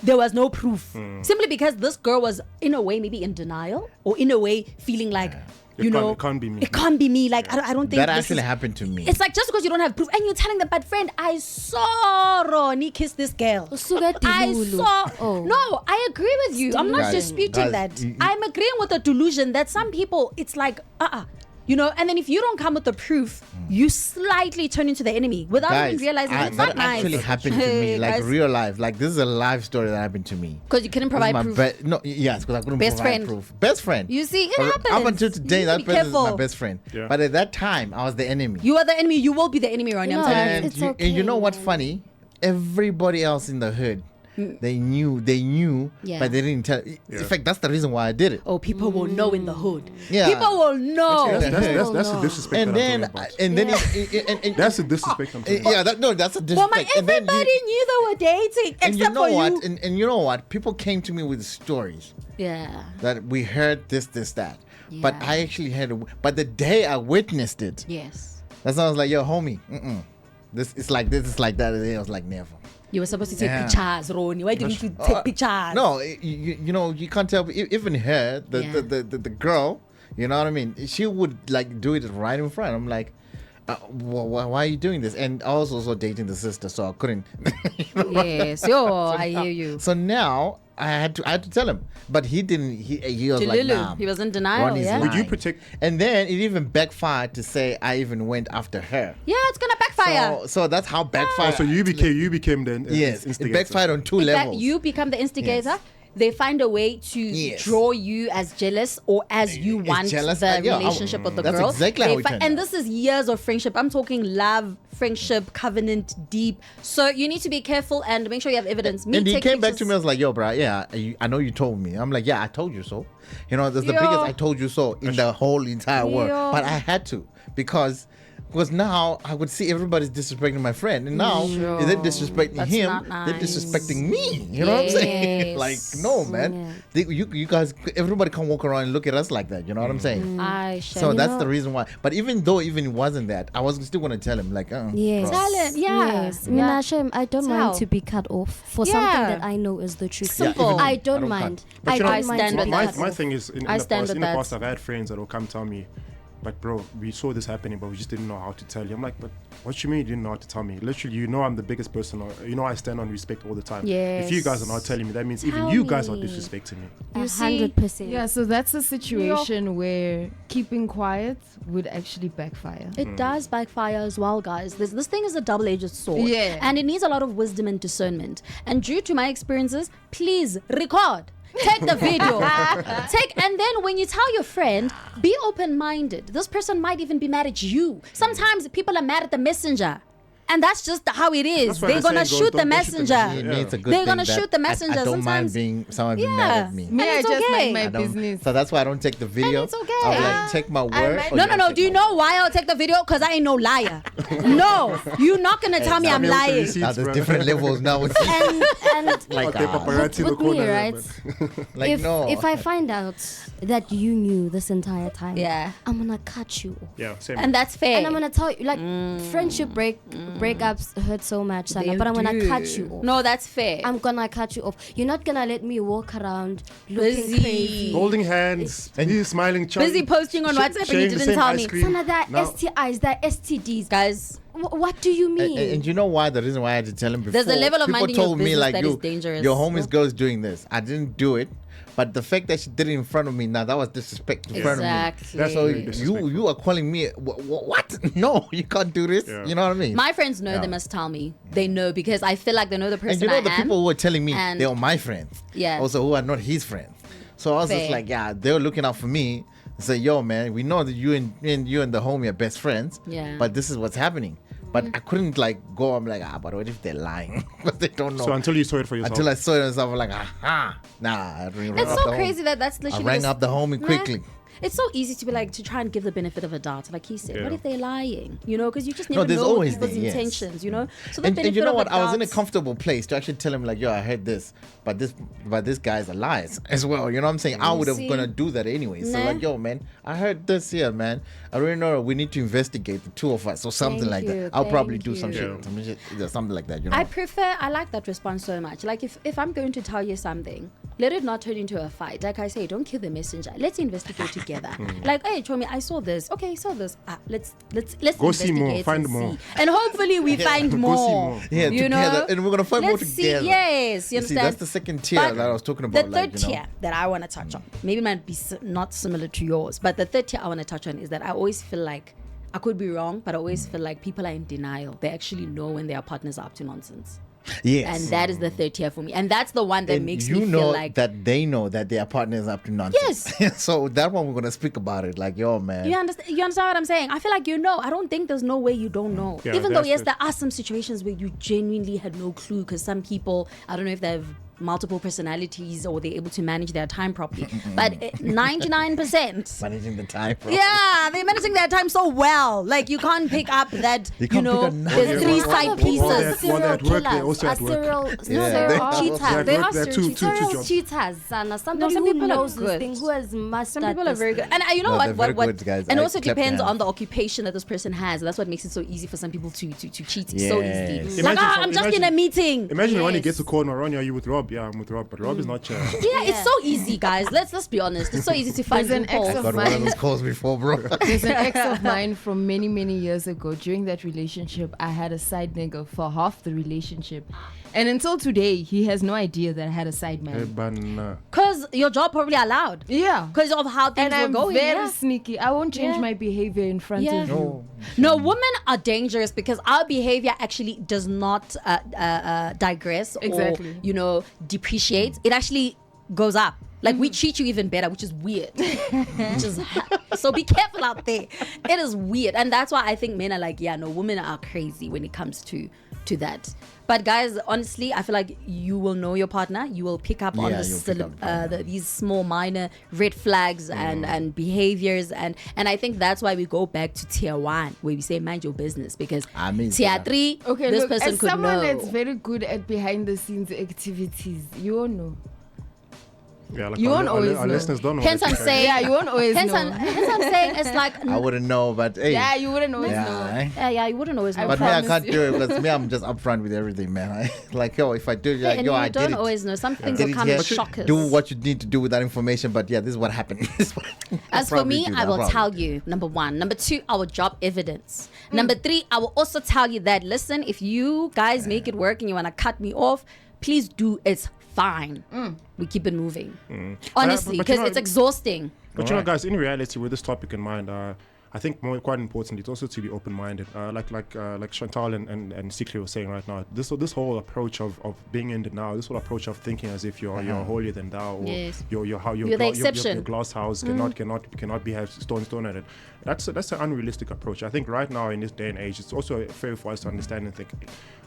there was no proof. Simply because this girl was in a way maybe in denial, or in a way feeling like, It can't be me. It can't be me. Like, I don't think That this actually is- happened to me. It's like just because you don't have proof and you're telling them, but friend, I saw Ronnie kiss this girl. Usuka I Dibulu. saw. Oh. No, I agree with you. I'm not Guys, disputing guys, that. I'm agreeing with the delusion that some people, it's like, you know, and then if you don't come with the proof, you slightly turn into the enemy without even realizing it's that not nice. actually happened to me, like real life. Like this is a live story that happened to me. Because you couldn't This is provide my proof. no, yes, because I couldn't Best provide friend. proof. Best friend. You see, it Or- happens. Up until today, You that need to be person is my careful. best friend. Yeah. But at that time, I was the enemy. You are the enemy. You will be the enemy, Ronnie. I'm No, telling you. and, it's you, and you know okay, what's man. funny? Everybody else in the hood, they knew, Yeah. but they didn't tell. In fact, that's the reason why I did it. Oh, people will know in the hood. Yeah. People will know. That's the disrespect And that then, I'm talking about. and then, and That's the disrespect I'm talking about. yeah, that's a Well, disrespect. man, And then everybody knew they were dating, and you except know for what? you. And you know what? People came to me with stories Yeah. that we heard this, that. But Yeah. I actually had. But the day I witnessed it, Yes. that's when I was like, "Yo, homie, this is like this, is like that." And I was like, "Never." You were supposed to take Yeah. pictures, Ronnie. Why didn't you take pictures? No, you know, you can't tell. Even her, the girl, you know what I mean? She would like do it right in front. I'm like, why are you doing this? And I was also dating the sister, so I couldn't. Yes, I hear you. So now I had to tell him, but he didn't. He was like, Tululu, nah. he was in denial, Ronnie's yeah? Would you lying. protect? And then it even backfired to say I even went after her. Yeah, it's gonna backfire. So that's how backfire. So you became the yes, it instigator. backfired on two In fact, levels. you become the instigator. Yes. They find a way to Yes. draw you as jealous or as you want jealous, the yeah, relationship with the that's girl. exactly how it turned and out. this is years of friendship. I'm talking love, friendship, covenant, deep. So you need to be careful and make sure you have evidence. And he take came back to pictures. me. I was like, "Yo, bro, yeah, I know you told me." I'm like, "Yeah, I told you so." You know, that's the Yo. biggest "I told you so" in the whole entire world. Yo. But I had to because now I would see everybody's disrespecting my friend, and now Sure. they're disrespecting That's him. not They're nice. disrespecting me. You know what I'm saying? Yes. Like, no, man. You guys, everybody can't walk around and look at us like that. You know what I'm saying? So that's the reason why. But even though it wasn't that, I was still gonna tell him like, Yes. bro. Tell him, yeah. Yes. Yeah. Minashem, I don't So- mind to be cut off for Yeah. something that I know is the truth. Simple. I don't I don't mind. But I you know, don't mind stand to with be my that. cut my off. thing is in I the stand past. with In the that. past, I've had friends that will come tell me, "But bro, we saw this happening, but we just didn't know how to tell you." I'm like, "But what you mean you didn't know how to tell me? Literally, you know I'm the biggest person. You know I stand on respect all the time. If you guys are not telling me, that means even Tell you guys are me. disrespecting me." You see? 100%. Yeah, so that's a situation where keeping quiet would actually backfire. It does backfire as well, guys. This thing is a double-edged sword. Yeah. And it needs a lot of wisdom and discernment. And due to my experiences, please record. Take the video. And then when you tell your friend, be open-minded. This person might even be mad at you. Sometimes people are mad at the messenger. And that's just how it is. That's why They're the gonna saying shoot goes, the don't shoot the messenger. messenger. It needs a good They're thing gonna that shoot the messenger. I don't Sometimes- mind being someone being mad at me. Me, I it's just okay. mind I my don't- business. So that's why I don't take the video. it's okay. I'll like take my word. might- or No, you no, no. take Do you my know why I'll take the video? Because I ain't no liar. No, you're not gonna tell me I'm Tell me what the lying. receipts, Now there's bro. different levels now. It's And like, Okay, paparazzi in the with me, corner there, right? but- like no. If I find out that you knew this entire time, Yeah. I'm gonna cut you off. Yeah, same. And that's fair. And I'm gonna tell you, like, friendship breakups hurt so much, Sana, but I'm gonna cut you off. No, that's fair. I'm gonna cut you off. You're not gonna let me walk around looking Busy. crazy. Holding hands and you smiling. Busy posting on WhatsApp and you sharing the didn't same tell ice me. cream. Sana, there are Now- STIs, there are STDs. Guys, What do you mean? And you know why? The reason why I had to tell him before. There's a level of people minding told your me business like that you, is dangerous. your homie's girl's doing this. I didn't do it, but the fact that she did it in front of me, now that was disrespect in front of me. That's So really disrespectful. you are calling me what? No, you can't do this. Yeah. You know what I mean? My friends know Yeah. they must tell me. They know because I feel like they know the person And you know I the am. people who were telling me and- they are my friends. Yeah. Also who are not his friends. So I was just Fair. like, yeah, they were looking out for me. Say, yo, man, we know that you and the homie are best friends. Yeah. But this is what's happening. But I couldn't like go. I'm like, but what if they're lying? Because they don't know. So until you saw it for yourself. Until I saw it myself, I'm like, aha. Nah, I rang It's up so the crazy homie. that that's I literally. rang the- up the homie Nah. quickly. It's so easy to be like to try and give the benefit of a doubt, like he said. Yeah. What if they're lying? You know, because you just No, never there's know always people's there, yes. intentions. You know, so the And benefit you know of what? a I was in a doubt- comfortable place to actually tell him like, yo, I heard this, but this guy's a liar as well. You know what I'm saying? I would have see? gonna do that anyway. So Nah. like, yo, man, I heard this here, man. I really know we need to investigate the two of us or something Thank like you, that. I'll probably thank do some you. shit, something like that. You know? I like that response so much. Like if I'm going to tell you something, let it not turn into a fight. Like I say, don't kill the messenger. Let's investigate together. Like, hey, Chomi, I saw this. Okay, saw this. Let's Go see more, investigate find and more. see. And hopefully we find Go see more. more. Yeah, you together, know, and we're gonna find more Let's see, together. yes, you You see, understand. that's the second tier But that I was talking about. The like, third you know? tier that I want to touch on, maybe it might be not similar to yours, but the third tier I want to touch on is that I always feel like, I could be wrong, but I always feel like people are in denial. They actually know when their partners are up to nonsense. Yes. And that is the third tier for me. And that's the one that And makes you me know feel like, that they know that their partner is up to nonsense. Yes. So that one we're gonna speak about it. Like, yo, man. you understand what I'm saying? I feel like you know. I don't think there's no way you don't know. Yeah, Even though, that's yes, good. there are some situations where you genuinely had no clue because some people, I don't know if they have multiple personalities or they're able to manage their time properly. But 99%. Managing the time. Yeah, they're managing their time so well. Like you can't pick up that, You you can't know, pick up there's nothing. three Or side they're- pieces. While they're at work, they're also at work. serial Yeah. cheaters. They're They at are work, they're serial two Serial jobs. cheaters, Sana. Somebody some who people are knows this good. thing, who has mastered Some people are this very thing. good. And you know No, they're what? very good, guys. And I also clap depends their on the occupation that this person has. That's what makes it so easy for some people to cheat so Yes. easily. Imagine Like, some- I'm just in imagine- a meeting. Imagine when he Yes. gets a call, Maronia, are you with Rob? Yeah, I'm with Rob. But Rob is not Yeah, it's so easy, guys. Let's be honest. It's so easy to find There's an loopholes. ex of Got one of mine. those calls before, bro. There's an ex of mine from many, many years ago. During that relationship, I had a side nigga for half the relationship. And until today, he has no idea that I had a side man. Because your job probably allowed. Yeah. Because of how things And I'm were going. very yeah. sneaky. I won't change Yeah. my behavior in front Yeah. of you. No, women are dangerous because our behavior actually does not digress Exactly. or, you know, depreciate. It actually goes up. Like we treat you even better, which is weird. So be careful out there. It is weird. And that's why I think men are like, yeah, no, women are crazy when it comes to that. But guys, honestly, I feel like you will know your partner. You will pick up on Yeah, you'll pick up these small minor red flags and behaviors and I think that's why we go back to tier 1 where we say mind your business because I mean, tier yeah. 3 Okay, this look, person as could someone know. that's very good at behind the scenes activities, you all know. Yeah, like You won't our always know. listeners don't know. Hence that I'm you saying Yeah, you won't always hence know. I'm saying it's like I wouldn't know, but hey. Yeah, you wouldn't always Yeah, know. eh? yeah, you wouldn't always know. But me, I promise can't you. do it because me, I'm just upfront with everything, man. Like, yo, if I do, like, and yo, you I did don't it. always know. Some things Did will it come here. as shockers. Do what you need to do with that information, but yeah, this is what happened. As for me, I will tell you, number 1. Number 2, I will drop evidence. Number 3, I will also tell you that, listen, if you guys make it work and you want to cut me off, please do. It's fine. We keep it moving. Honestly, but you because know- it's exhausting. But you know, guys, in reality, with this topic in mind, I think quite important, it's also to be open-minded. Like Chantal and Sikri were saying right now, this whole approach of being in denial, this whole approach of thinking as if you're holier than thou, or Yes. you're the exception. your glass house cannot be have stone at it. That's an unrealistic approach. I think right now in this day and age, it's also fair for us to understand and think.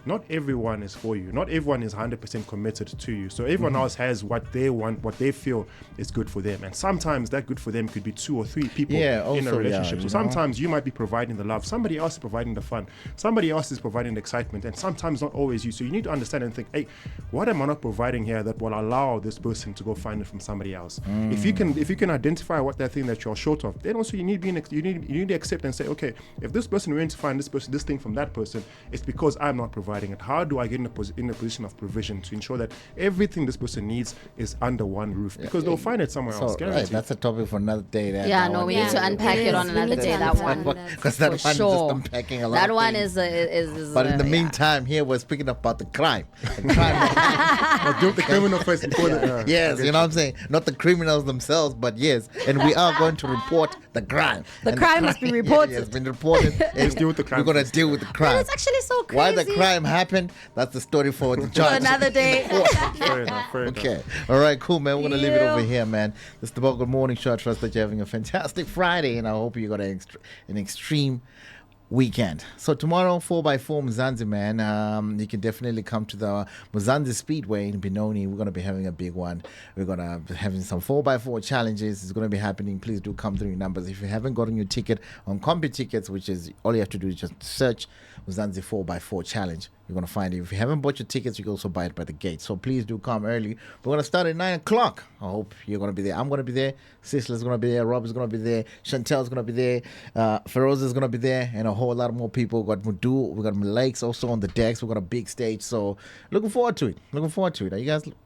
Not everyone is for you. Not everyone is 100% committed to you. So everyone else has what they want, what they feel is good for them. And sometimes that good for them could be 2 or 3 people in a also, relationship. yeah, So sometimes you might be providing the love. Somebody else is providing the fun. Somebody else is providing the excitement. And sometimes not always you. So you need to understand and think, hey, what am I not providing here that will allow this person to go find it from somebody else? If you can identify what that thing that you're short of, then also you need to accept and say, okay, if this person went to find this thing from that person, it's because I'm not providing it. How do I get in a position of provision to ensure that everything this person needs is under one roof? Because they'll find it somewhere else. So, right, Guaranteed. that's a topic for another day. Yeah, no, we need to unpack it on We another need to birthday, that one. Because that For one sure. just unpacking a lot That of one things. is But in the yeah. meantime, here we're speaking about the crime. The crime. Well, do the criminal first before the. Yes, you know what I'm saying? Not the criminals themselves, but yes. And we are going to report the crime. The And crime must be reported. Yeah, it's been reported. Let's deal with the crime We're going to first. deal with the crime. It's actually so crazy. Why the crime happened, that's the story for the For judge. another day. Fair enough, fair enough. Okay. All right, cool, man. We're going to leave it over here, man. This is the Bogart Morning Show. I trust that you're having a fantastic Friday, and I hope you got an extreme weekend. So tomorrow, 4x4 Mzansi, man. You can definitely come to the Mzansi Speedway in Benoni. We're going to be having a big one. We're going to be having some 4x4 challenges. It's going to be happening. Please do come through your numbers. If you haven't gotten your ticket on Combi Tickets, which is all you have to do is just search Mzansi 4x4 challenge. You're going to find it. If you haven't bought your tickets, you can also buy it by the gate. So please do come early. We're going to start at 9 o'clock. I hope you're going to be there. I'm going to be there. Sisla's going to be there. Rob is going to be there. Chantel's going to be there. Feroz is going to be there. And a whole lot more people. We got Mudu. We got Lakes also on the decks. We got a big stage. So looking forward to it. Looking forward to it. Are you guys looking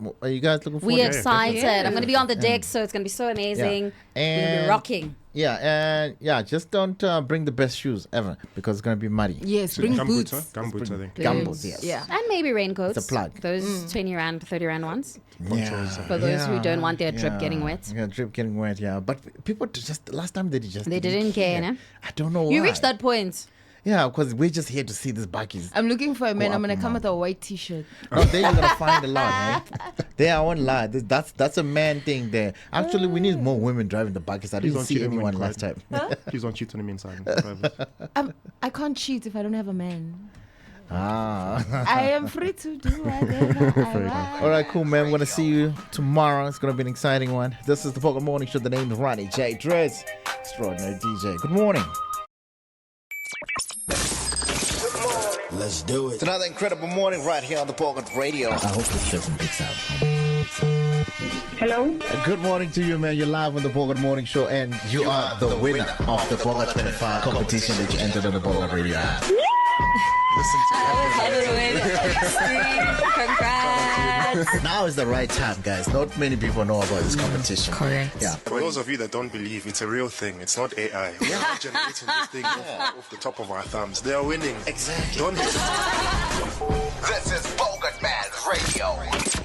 forward We're to it? excited. I'm going to be on the deck, so it's going to be so amazing. We're going to be And- rocking. Yeah, and just don't bring the best shoes ever because it's going to be muddy. Yes, bring Gumboots, boots. huh? Gumboots, I think. Gumboots, yes. Yeah. And maybe raincoats. It's a plug. Those 20 Rand, 30 Rand ones. Yeah. For those who don't want their drip getting wet. Yeah, drip getting wet, yeah. But people just, last time they didn't care, no? I don't know why. You reached that point. Yeah, because we're just here to see these buckies. I'm looking for a man. Go I'm up gonna and come down. with a white T-shirt. Oh, there you're going to find a lot, eh? There, I won't lie. That's a man thing there. Actually, we need more women driving the buckies. I Please didn't don't see cheat on anyone women, last Clyde. time. Please don't cheat on him inside. I can't cheat if I don't have a man. Ah. I am free to do whatever I want. All right, cool, man. We're going to see you tomorrow. It's going to be an exciting one. This is the Bogart Morning Show. The name is Ronnie J. Dress. Extraordinary DJ. Good morning. Let's do It's it. another incredible morning right here on the Bogart Radio. I hope this doesn't mix out. Hello? Good morning to you, man. You're live on the Bogart Morning Show, and you are the winner of the Bogart 25 competition that you entered on the Bogart Radio app. Congrats. Now is the right time, guys. Not many people know about this competition. Correct. Yeah. For those of you that don't believe, it's a real thing. It's not AI. We're not generating this thing off the top of our thumbs. They are winning. Exactly. Don't This is Bogart Man Radio.